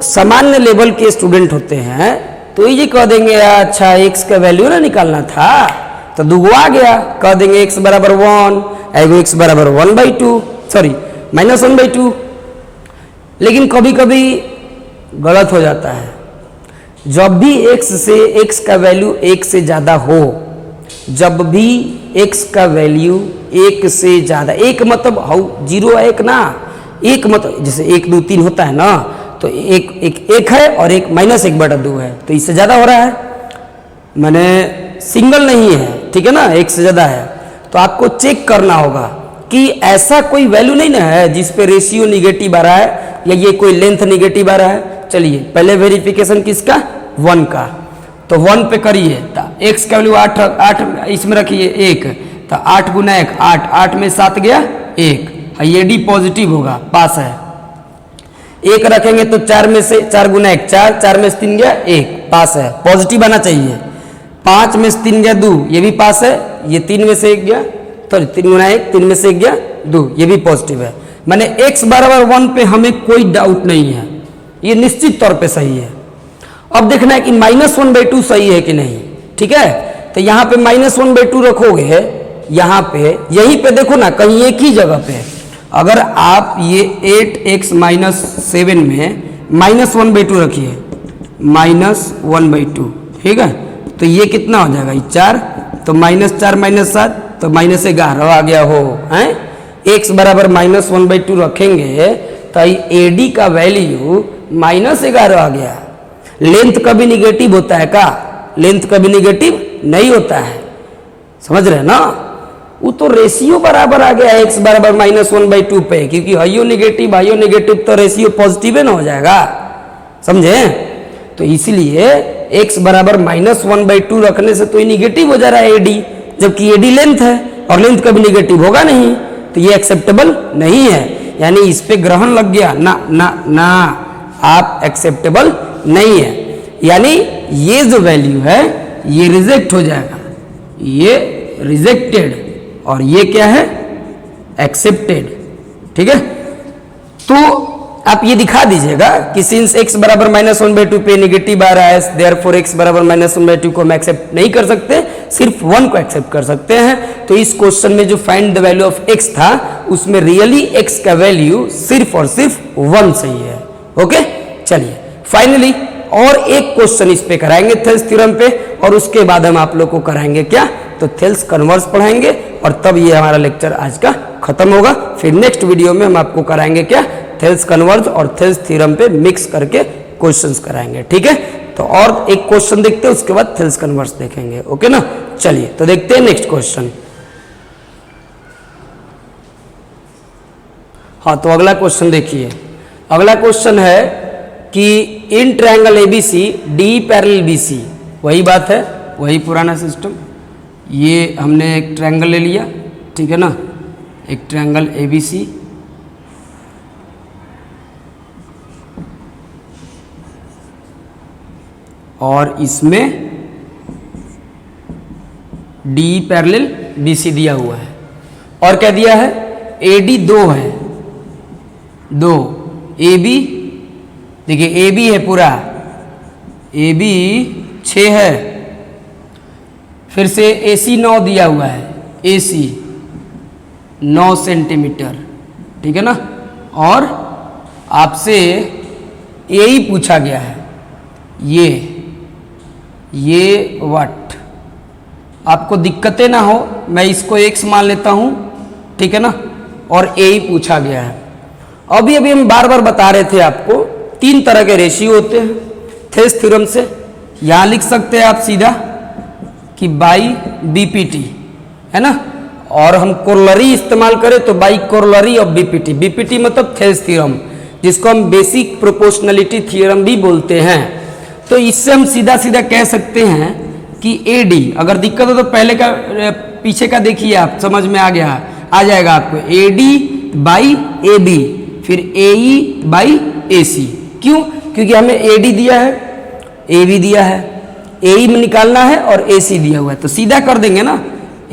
सामान्य लेवल के स्टूडेंट होते हैं तो ये कह देंगे अच्छा x का वैल्यू ना निकालना था, तो दूगो आ गया, कह देंगे x बराबर 1, एगो x बराबर 1/2, सॉरी -1/2। लेकिन कभी कभी गलत हो जाता है, जब भी x का वैल्यू 1 से ज़्यादा हो, जब भी x का वैल्यू 1 से ज़्यादा, 1 मतलब हाउ 0 है 1 ना, 1 मतलब जैसे 1 2 3 होता है ना, तो एक है और एक -1/2 है, तो इससे ज़्यादा हो रहा है, मैंने सिंगल नहीं है, ठीक है ना, 1 से ज़्यादा है, तो आपको चेक करना होगा कि ऐसा कोई वैल्यू नहीं ना है जिस पे रेशियो निगेटिव आ रहा है या ये कोई लेंथ निगेटिव आ रहा है। चलिए पहले वेरिफिकेशन किसका, 1 का, तो 1 पे करिए, तो x का वैल्यू 8 इसमें रखिए 1, तो 8 गुना 1 8, 8 में 7 गया 1, ये डी पॉजिटिव होगा, पास है। 1 रखेंगे तो 4 में से 4 गुना 1 4, 4 में से 3 गया 1, पास है, पॉजिटिव आना चाहिए। 5 में से 3 गया 2, ये भी पास है, ये 3 में से 1 गया, तो 3 गुना 1 3 में से 1 गया 2, ये भी पॉजिटिव है। माने x बराबर 1 पे हमें कोई डाउट नहीं है, ये निश्चित तौर पे सही है। अब देखना है कि -1/2 सही है कि नहीं, ठीक है। तो यहाँ पे -1/2 रखोगे, यहाँ पे यहीं पे देखो ना, कहीं एक ही जगह पे अगर आप ये 8x माइनस 7 में -1/2 रखिए, -1/2, ठीक है, तो ये कितना हो जाएगा, 4, तो -4 -7 तो -11 आ गया हो, हैं। x बराबर -1/2 रखेंगे तो AD का वैल्यू -11 आ गया। लेंथ कभी निगेटिव होता है का, लेंथ कभी निगेटिव नहीं होता है, समझ रहे हैं ना। वो तो रेशियो बराबर आ गया x बराबर -1/2 पे, क्योंकि हाइयो नेगेटिव तो रेशियो पॉजिटिव है ना हो जाएगा, समझे। तो इसीलिए x बराबर -1/2 रखने से तो ये निगेटिव हो जा रहा है AD, जबकि AD लेंथ है और लेंथ कभी निगेटिव होगा नहीं, तो ये एक्सेप्टेबल नहीं है, यानी इस पे ग्रहण लग गया ना ना ना, आप एक्सेप्टेबल नहीं है, यानी ये जो वैल्यू है ये रिजेक्ट हो जाएगा, ये रिजेक्टेड और ये क्या है, एक्सेप्टेड, ठीक है। तो आप ये दिखा दीजिएगा कि सिंस x बराबर -1/2 पे नेगेटिव आ रहा है, देयरफॉर x बराबर -1/2 को हम एक्सेप्ट नहीं कर सकते, सिर्फ 1 को एक्सेप्ट कर सकते हैं। तो इस क्वेश्चन में जो find the value of x था उसमें रियली x का वैल्यू सिर्फ और सिर्फ 1 सही है। ओके, चलिए फाइनली और एक क्वेश्चन इस पे कराएंगे थेल्स थ्योरम पे, और उसके बाद हम आप लोग को कराएंगे क्या, तो थेल्स कन्वर्स पढ़ाएंगे, और तब ये हमारा लेक्चर आज का खत्म होगा। फिर नेक्स्ट वीडियो में हम आपको कराएंगे क्या, थेल्स कन्वर्स और थेल्स थ्योरम पे मिक्स करके क्वेश्चंस कराएंगे, ठीक है। तो और एक क्वेश्चन देखते हैं, उसके बाद थेल्स कन्वर्स देखेंगे, ओके ना। चलिए तो देखते हैं नेक्स्ट क्वेश्चन। हाँ, तो अगला क्वेश्चन देखिए। अगला क्वेश्चन है कि in triangle ABC D parallel BC, वही बात है, वही पुराना सिस्टम। ये हमने एक ट्रायंगल ले लिया, ठीक है ना, एक ट्रायंगल एबीसी, और इसमें डी पैरेलल बीसी दिया हुआ है, और क्या दिया है, एडी 2 है, 2 ए बी, देखिए ए बी है पूरा, ए बी 6 है, फिर से ए सी 9 दिया हुआ है, ए सी 9 सेंटीमीटर, ठीक है ना। और आपसे यही पूछा गया है, ये वट, आपको दिक्कतें ना हो, मैं इसको x मान लेता हूँ, ठीक है ना, और यही पूछा गया है। अभी हम बार बार बता रहे थे आपको 3 तरह के रेशियो होते हैं थेल्स थ्योरम से। यहाँ लिख सकते हैं आप सीधा कि बाई बीपीटी, है ना, और हम कोरोलरी इस्तेमाल करें तो by corollary of BPT. BPT मतलब थेल्स थ्योरम, जिसको हम बेसिक प्रोपोर्शनलिटी थ्योरम भी बोलते हैं। तो इससे हम सीधा सीधा कह सकते हैं कि AD, अगर दिक्कत हो तो पहले का पीछे का देखिए, आप समझ में आ जाएगा आपको। AD बाई AB, फिर AE बाई AC। क्यों? क्योंकि हमें AD दिया है, AB दिया है, AE में निकालना है और AC दिया हुआ है, तो सीधा कर देंगे ना,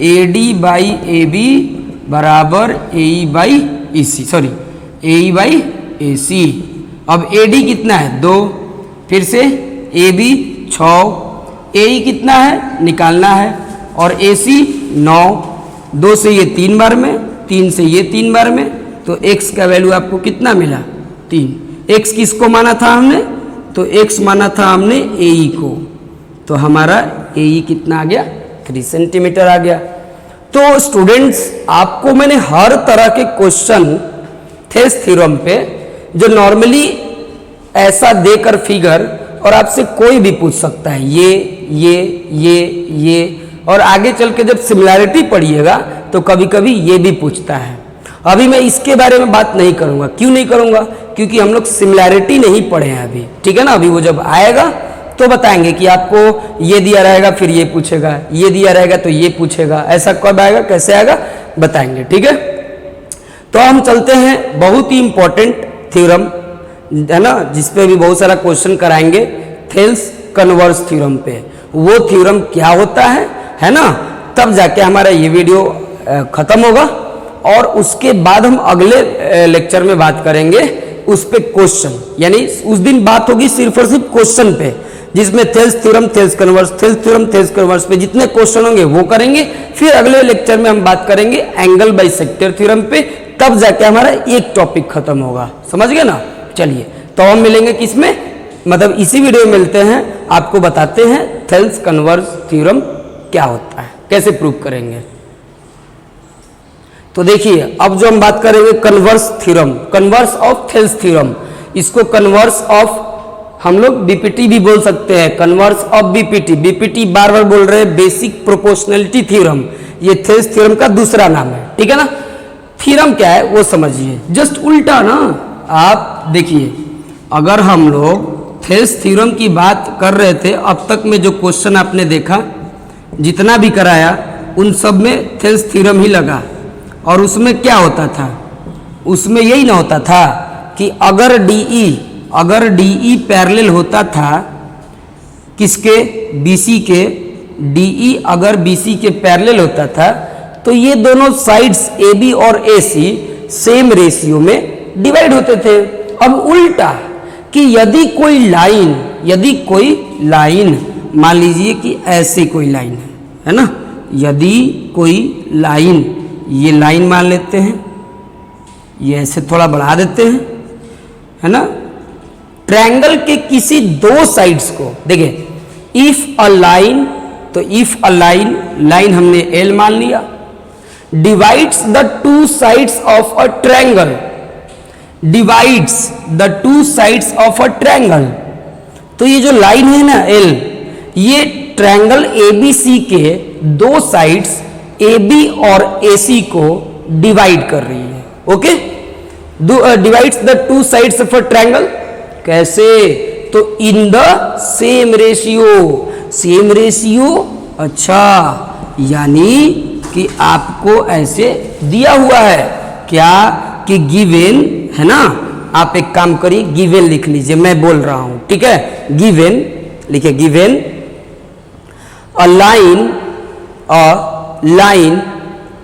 AD बाई AB बराबर AE by AC, sorry AE by AC। अब AD कितना है, 2, फिर से AB 6, AE कितना है निकालना है, और AC 9, 2 से ये 3 बार में, 3 से ये 3 बार में, तो x का वैल्यू आपको कितना मिला, 3। x किसको माना था हमने, तो x माना था हमने AE को, तो हमारा AE कितना आ गया, 3 सेंटीमीटर आ गया। तो स्टूडेंट्स, आपको मैंने हर तरह के क्वेश्चन थेल्स थ्योरम पे, जो नॉर्मली ऐसा देकर फिगर, और आपसे कोई भी पूछ सकता है, ये, और आगे चल के जब सिमिलैरिटी पढ़िएगा तो कभी कभी ये भी पूछता है। अभी मैं इसके बारे में बात नहीं करूंगा। क्यों नहीं करूंगा? क्योंकि हम लोग सिमिलैरिटी नहीं पढ़े हैं अभी, ठीक है ना। अभी वो जब आएगा तो बताएंगे कि आपको ये दिया रहेगा, फिर ये पूछेगा, ये दिया रहेगा तो ये पूछेगा, ऐसा कब आएगा, कैसे आएगा, बताएंगे, ठीक है। तो हम चलते हैं बहुत ही इंपॉर्टेंट थ्योरम, है ना, जिसपे भी बहुत सारा क्वेश्चन कराएंगे, थेल्स कन्वर्स थ्योरम पे। वो थ्योरम क्या होता है ना, तब जाके हमारा ये वीडियो खत्म होगा, और उसके बाद हम अगले लेक्चर में बात करेंगे उस पे क्वेश्चन, यानी उस दिन बात होगी सिर्फ और सिर्फ क्वेश्चन पे, जिसमें Thales theorem, Thales converse, Thales theorem, Thales converse पे जितने क्वेश्चन होंगे वो करेंगे। फिर अगले लेक्चर में हम बात करेंगे एंगल बाइसेक्टर थ्योरम पे, तब जाके हमारा एक टॉपिक खत्म होगा, समझ गए ना। चलिए, तो हम मिलेंगे किसमें, मतलब इसी वीडियो में मिलते हैं, आपको बताते हैं थेल्स कन्वर्स थ्योरम क्या होता है, कैसे प्रूव करेंगे। तो देखिए, अब जो हम बात करेंगे converse theorem, converse of Thales theorem, इसको कन्वर्स ऑफ हम लोग बीपीटी भी बोल सकते हैं, कन्वर्स ऑफ बीपीटी। बीपीटी बार बार बोल रहे हैं, बेसिक प्रोपोर्शनलिटी थ्योरम, ये थेल्स थ्योरम का दूसरा नाम है, ठीक है ना। थ्योरम क्या है वो समझिए, जस्ट उल्टा ना। आप देखिए, अगर हम लोग थेल्स थ्योरम की बात कर रहे थे, अब तक में जो क्वेश्चन आपने देखा, जितना भी कराया, उन सब में थेल्स थ्योरम ही लगा। और उसमें क्या होता था, उसमें यही ना होता था कि अगर DE पैरेलल होता था किसके, BC के, DE अगर BC के पैरेलल होता था, तो ये दोनों साइड्स AB और AC सेम रेशियो में डिवाइड होते थे। अब उल्टा कि यदि कोई लाइन मान लीजिए कि ऐसे कोई लाइन है ना, यदि कोई लाइन, ये लाइन मान लेते हैं, ये ऐसे थोड़ा बढ़ा देते हैं, है ना, ट्रायंगल के किसी दो साइड्स को, देखिए इफ अ लाइन, तो इफ अ लाइन, लाइन हमने एल मान लिया, divides the two sides of a triangle, divides the two sides of a triangle, तो ये जो लाइन है ना एल, ये ट्रायंगल एबीसी के दो साइड्स AB और AC को डिवाइड कर रही है। Okay, divides the two sides of a triangle, कैसे? तो in the same ratio, same ratio, अच्छा, यानी कि आपको ऐसे दिया हुआ है क्या कि गिवन है ना, आप एक काम करिए गिवन लिख लीजिए, मैं बोल रहा हूं, ठीक है, गिवन लिखिए, given a line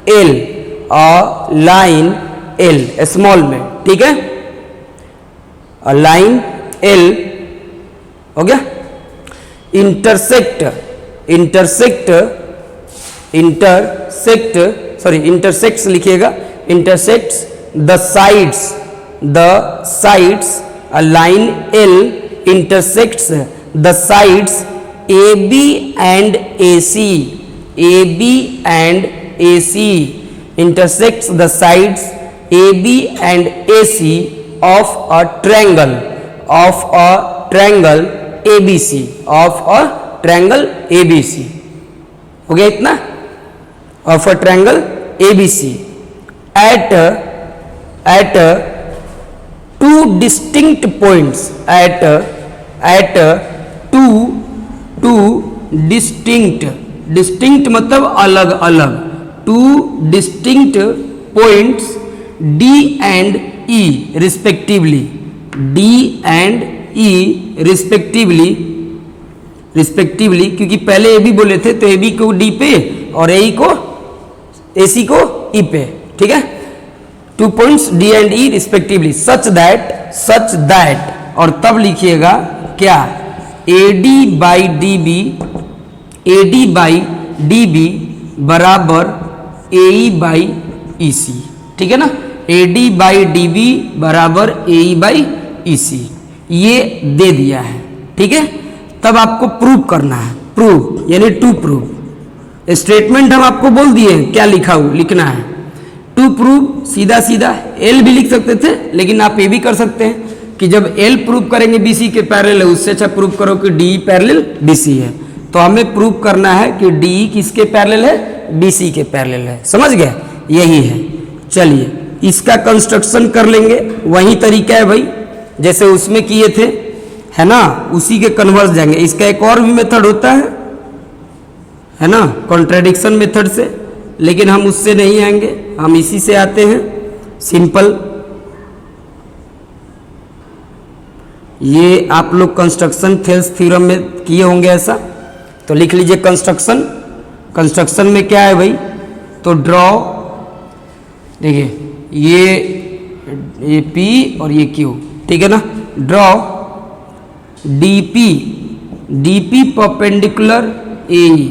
L, a line L small में, ठीक है, अ लाइन एल हो गया, इंटरसेक्ट इंटरसेक्ट्स लिखिएगा, intersects the sides, a line L intersects the sides AB and AC, intersects the sides AB and AC of a triangle ABC, हो गया इतना, of a triangle ABC at two distinct points, at two distinct मतलब अलग अलग, two distinct points D and E respectively, D and E respectively, क्योंकि पहले AB बोले थे तो AB को D पे और AE को AC को E पे, ठीक है, two points D and E respectively, such that, और तब लिखिएगा क्या, AD बाई DB बराबर AE बाई EC, ठीक है ना, AD बाई DB बराबर AE बाई EC, ये दे दिया है, ठीक है। तब आपको प्रूव करना है, प्रूव यानी टू प्रूव, स्टेटमेंट हम आपको बोल दिए क्या लिखना है, टू प्रूव सीधा L भी लिख सकते थे, लेकिन आप ये भी कर सकते हैं कि जब L प्रूव करेंगे BC के पैरेलल है, उससे अच्छा प्रूव करो कि DE पैरेलल BC है, तो हमें प्रूव करना है कि DE किसके पैरेलल है, BC के पैरेलल है, समझ गए, यही है। चलिए इसका कंस्ट्रक्शन कर लेंगे, वही तरीका है भाई जैसे उसमें किए थे, है ना, उसी के कन्वर्स जाएंगे। इसका एक और भी मेथड होता है ना, कॉन्ट्रेडिक्शन मेथड से, लेकिन हम उससे नहीं आएंगे, हम इसी से आते हैं, सिंपल। ये आप लोग कंस्ट्रक्शन थेल्स थ्योरम में किए होंगे ऐसा, तो लिख लीजिए कंस्ट्रक्शन में क्या है भाई, तो ड्रॉ, देखिए ये P और ये Q, ठीक है ना, draw DP perpendicular AE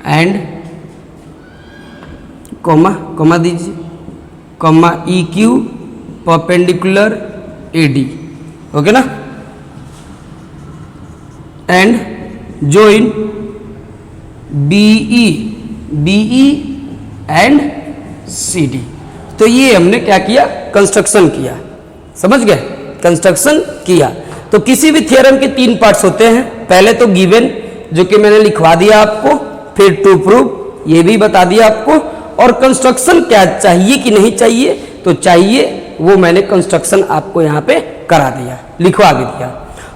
and comma दीजिए, comma EQ perpendicular AD, okay ना, and join BE and CD। तो ये हमने क्या किया, कंस्ट्रक्शन किया, समझ गए, कंस्ट्रक्शन किया। तो किसी भी थ्योरम के तीन पार्ट्स होते हैं, पहले तो गिवन जो कि मैंने लिखवा दिया आपको, फिर टू प्रूव ये भी बता दिया आपको, और कंस्ट्रक्शन क्या चाहिए कि नहीं चाहिए, तो चाहिए वो मैंने कंस्ट्रक्शन आपको यहाँ पे करा दिया, लिखवा भी दिया।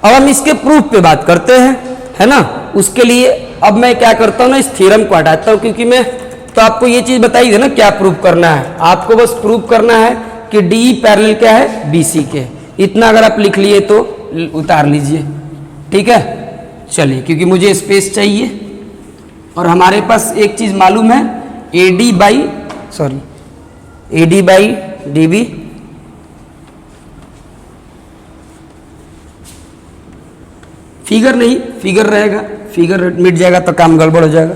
अब हम इसके प्रूफ पे बात करते हैं, है ना। उसके लिए अब मैं क्या करता हूँ ना, इस थ्योरम को हटाता हूँ, क्योंकि मैं तो आपको ये चीज बताई थी ना क्या प्रूव करना है, आपको बस प्रूव करना है कि DE पैरेलल क्या है BC के, इतना अगर आप लिख लिए तो उतार लीजिए, ठीक है। चलिए, क्योंकि मुझे स्पेस चाहिए और हमारे पास एक चीज मालूम है, AD बाई DB फिगर नहीं, फिगर रहेगा, फिगर मिट जाएगा तो काम गड़बड़ हो जाएगा।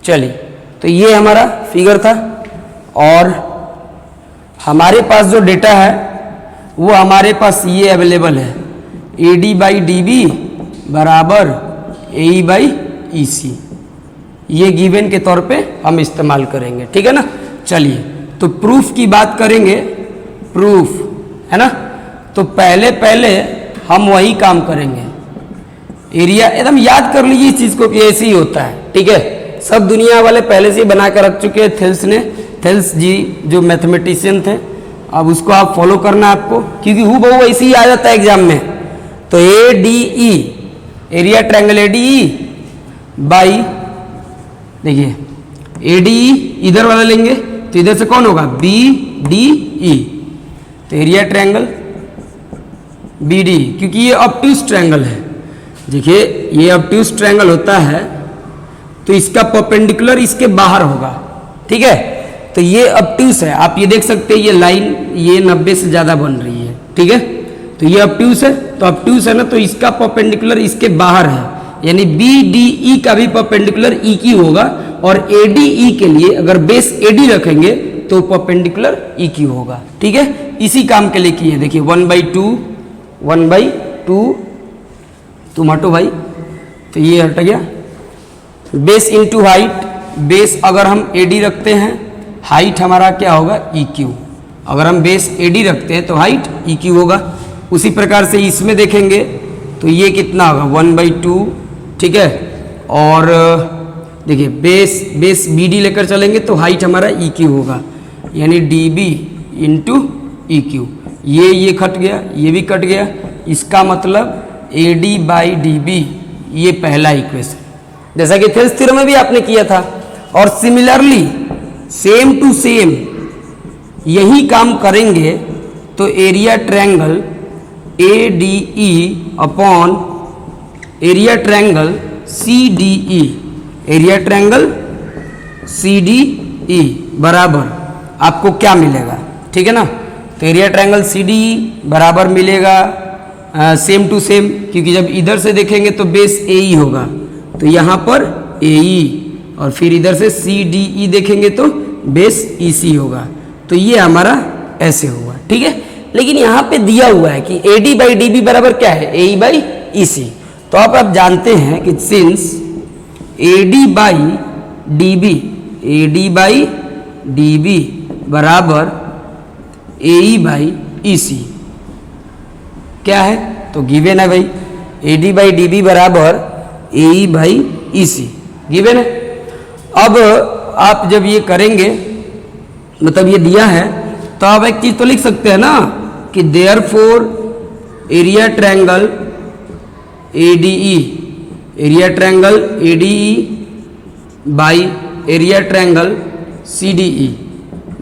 चलिए, तो ये हमारा फिगर था, और हमारे पास जो डेटा है वो हमारे पास ये अवेलेबल है, AD बाई DB बराबर AE बाई EC। ये गिवन के तौर पे हम इस्तेमाल करेंगे, ठीक है ना। चलिए तो प्रूफ की बात करेंगे, प्रूफ है ना। तो पहले हम वही काम करेंगे, एरिया एकदम याद कर लीजिए इस चीज़ को कि ऐसे ही होता है, ठीक है। सब दुनिया वाले पहले से ही बना कर रख चुके हैं, थेल्स जी जो मैथमेटिशियन थे। अब उसको आप फॉलो करना आपको, क्योंकि हूबहू ऐसे ही आ जाता है एग्जाम में। तो ADE area triangle ADE by, देखिए ADE इधर वाला लेंगे तो इधर से कौन होगा, BDE। तो एरिया ट्रायंगल BDE, क्योंकि ये ऑब्ट्यूज ट्रायंगल है। देखिए ये ऑब्ट्यूज ट्रायंगल होता है तो इसका परपेंडिकुलर इसके बाहर होगा, ठीक है। तो ये ऑब्ट्यूज है, आप ये देख सकते हैं ये लाइन ये 90 से ज़्यादा बन रही है, ठीक है। तो ये ऑब्ट्यूज है, तो ऑब्ट्यूज है ना, तो इसका परपेंडिकुलर इसके बाहर है, यानी BDE का भी परपेंडिकुलर EQ होगा। और ADE के लिए अगर बेस AD रखेंगे तो परपेंडिकुलर EQ होगा, ठीक है। इसी काम के लिए किए, देखिए 1/2 तुम हटो भाई, तो ये हट गया। बेस इंटू हाइट, बेस अगर हम AD रखते हैं, हाइट हमारा क्या होगा, EQ। अगर हम बेस AD रखते हैं तो हाइट EQ होगा। उसी प्रकार से इसमें देखेंगे तो ये कितना होगा, 1/2, ठीक है। और देखिए बेस BD लेकर चलेंगे तो हाइट हमारा EQ होगा, यानी DB इंटू EQ। ये कट गया, ये भी कट गया। इसका मतलब AD बाई DB, ये पहला इक्वेशन, जैसा कि थेल्स थ्योरम में भी आपने किया था। और सिमिलरली सेम टू सेम यही काम करेंगे तो area triangle ADE upon area triangle CDE, area triangle CDE बराबर आपको क्या मिलेगा, ठीक है ना। तो एरिया ट्रायंगल CDE बराबर मिलेगा सेम टू सेम, क्योंकि जब इधर से देखेंगे तो बेस AE होगा, तो यहाँ पर AE, और फिर इधर से CDE देखेंगे तो बेस EC होगा। तो ये हमारा ऐसे हुआ, ठीक है। लेकिन यहाँ पे दिया हुआ है कि AD बाई DB बराबर क्या है, AE बाई EC। तो आप जानते हैं कि सिंस AD बाई DB बराबर AE बाई EC क्या है, तो गिवन है भाई, AD बाई DB बराबर AE बाई EC गिवन है। अब आप जब ये करेंगे, मतलब ये दिया है, तो आप एक चीज तो लिख सकते हैं ना कि therefore area triangle ADE, area triangle ADE by area triangle CDE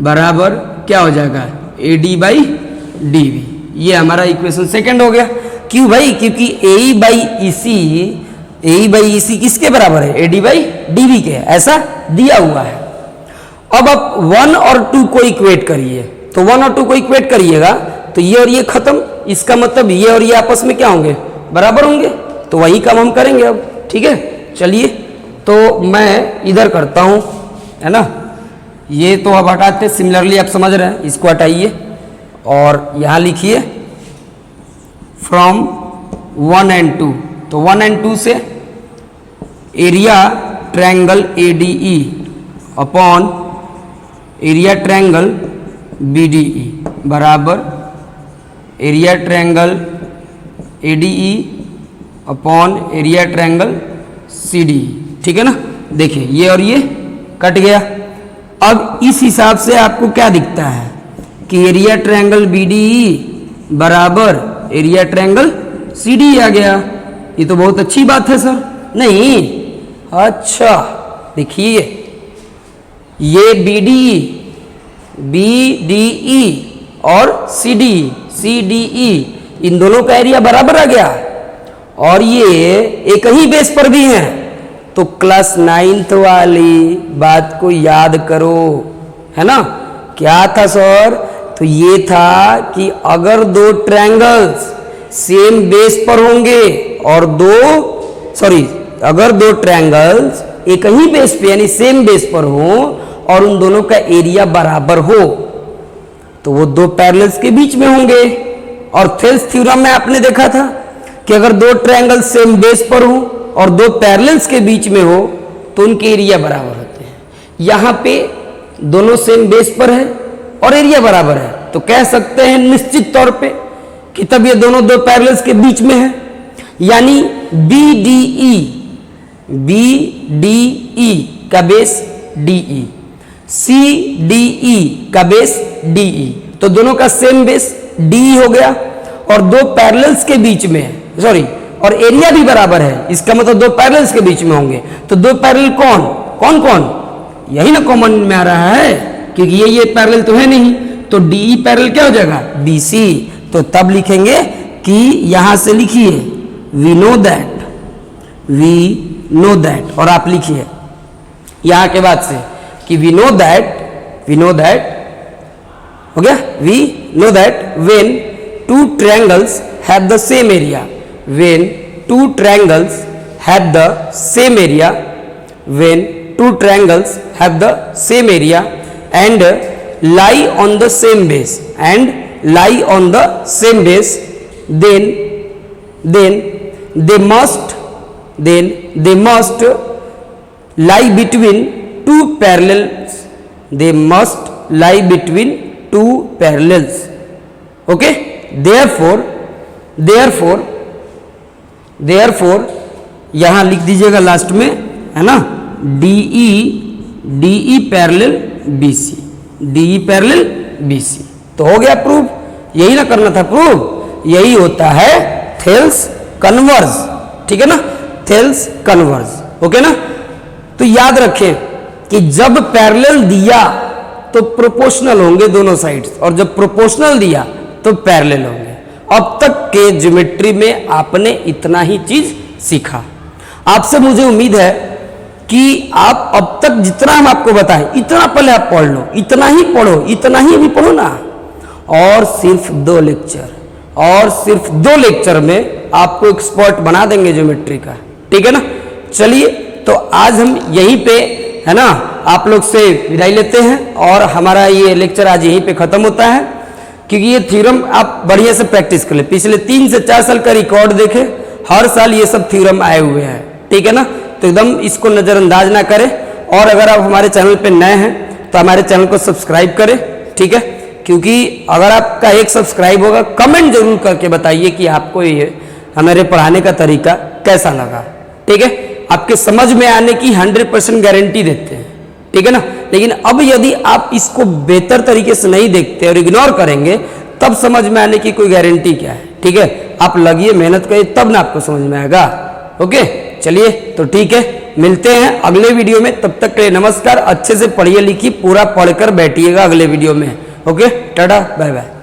बराबर क्या हो जाएगा, AD बाई DB। ये हमारा इक्वेशन सेकंड हो गया। क्यों भाई, क्योंकि AE बाई EC किसके बराबर है, AD बाई DB के, ऐसा दिया हुआ है। अब आप 1 और 2 को इक्वेट करिए, तो 1 और 2 को इक्वेट करिएगा तो ये और ये खत्म, इसका मतलब ये और ये आपस में क्या होंगे, बराबर होंगे। तो वही काम हम करेंगे अब, ठीक है। चलिए तो मैं इधर करता हूं, है ना। ये तो अब हटाते, सिमिलरली आप समझ रहे हैं, इसको हटाइए और यहां लिखिए फ्रॉम 1 एंड 2। तो 1 एंड 2 से area triangle ADE upon area triangle BDE बराबर area triangle ADE upon area triangle CDE, ठीक है ना। देखिए ये और ये कट गया। अब इस हिसाब से आपको क्या दिखता है कि एरिया ट्रायंगल BDE बराबर एरिया ट्रायंगल CDE आ गया। ये तो बहुत अच्छी बात है सर। नहीं, अच्छा देखिए ये BDE और CDE इन दोनों का एरिया बराबर आ गया और ये एक ही बेस पर भी हैं। तो क्लास 9th वाली बात को याद करो, है ना। क्या था सर, तो ये था कि अगर दो ट्रायंगल्स सेम बेस पर होंगे और अगर दो ट्रायंगल्स एक ही बेस पे यानी सेम बेस पर हो और उन दोनों का एरिया बराबर हो तो वो दो पैरेलल्स के बीच में होंगे। और थेल्स थ्योरम में आपने देखा था कि अगर दो ट्रायंगल सेम बेस पर हो और दो पैरेलल्स के बीच में हो तो उनके एरिया बराबर होते हैं। यहाँ पे दोनों सेम बेस पर है और एरिया बराबर है, तो कह सकते हैं निश्चित तौर पे कि तब ये दोनों दो पैरेलल्स के बीच में है। यानी BDE का बेस DE, CDE का बेस DE, तो दोनों का सेम बेस DE हो गया और दो पैरेलल्स के बीच में है, सॉरी, और एरिया भी बराबर है। इसका मतलब दो पैरेलल्स के बीच में होंगे। तो दो पैरेलल कौन कौन कौन, यही ना कॉमन में आ रहा है, क्योंकि ये पैरेलल तो है नहीं, तो DE पैरेलल क्या हो जाएगा BC। तो तब लिखेंगे कि यहां से लिखिए वी नो दैट, और आप लिखिए यहां के बाद से कि वी नो दैट हो गया, we know that when two triangles have the same area, when two triangles have the same area, when two triangles have the same area and lie on the same base, then they must lie between two parallels, they must lie between two parallels, okay। therefore यहां लिख दीजिएगा last में, है ना, DE parallel BC, DE parallel BC। तो हो गया proof, यही ना करना था प्रूफ, यही होता है थेल्स कन्वर्ज, ठीक है ना, थेल्स कन्वर्ज, ओके ना। तो याद रखें कि जब पैरेलल दिया तो प्रोपोर्शनल होंगे दोनों साइड्स, और जब प्रोपोर्शनल दिया तो पैरेलल होंगे। अब तक के ज्योमेट्री में आपने इतना ही चीज सीखा। आपसे मुझे उम्मीद है कि आप अब तक जितना हम आपको बताएं इतना पहले आप पढ़ लो, इतना ही पढ़ो, इतना ही अभी पढ़ो ना, और सिर्फ 2 लेक्चर में आपको एक्सपर्ट बना देंगे ज्योमेट्री का, ठीक है ना। चलिए, तो आज हम यहीं पे, है ना, आप लोग से विदाई लेते हैं और हमारा ये लेक्चर आज यहीं पे खत्म होता है, क्योंकि ये थ्योरम आप बढ़िया से प्रैक्टिस कर ले। पिछले 3 से 4 साल का रिकॉर्ड देखें, हर साल ये सब थ्योरम आए हुए हैं, ठीक है ना। तो एकदम इसको नज़रअंदाज ना करें, और अगर आप हमारे चैनल पे नए हैं तो हमारे चैनल को सब्सक्राइब करें, ठीक है, क्योंकि अगर आपका 1 सब्सक्राइब होगा, कमेंट जरूर करके बताइए कि आपको ये हमारे पढ़ाने का तरीका कैसा लगा, ठीक है। आपके समझ में आने की 100% गारंटी देते हैं, ठीक है ना। लेकिन अब यदि आप इसको बेहतर तरीके से नहीं देखते और इग्नोर करेंगे, तब समझ में आने की कोई गारंटी क्या है, ठीक है। आप लगिए, मेहनत करिए, तब ना आपको समझ में आएगा, ओके। चलिए, तो ठीक है, मिलते हैं अगले वीडियो में, तब तक के लिए नमस्कार। अच्छे से पढ़िए लिखिए, पूरा पढ़कर बैठिएगा अगले वीडियो में, ओके। Tata, bye bye.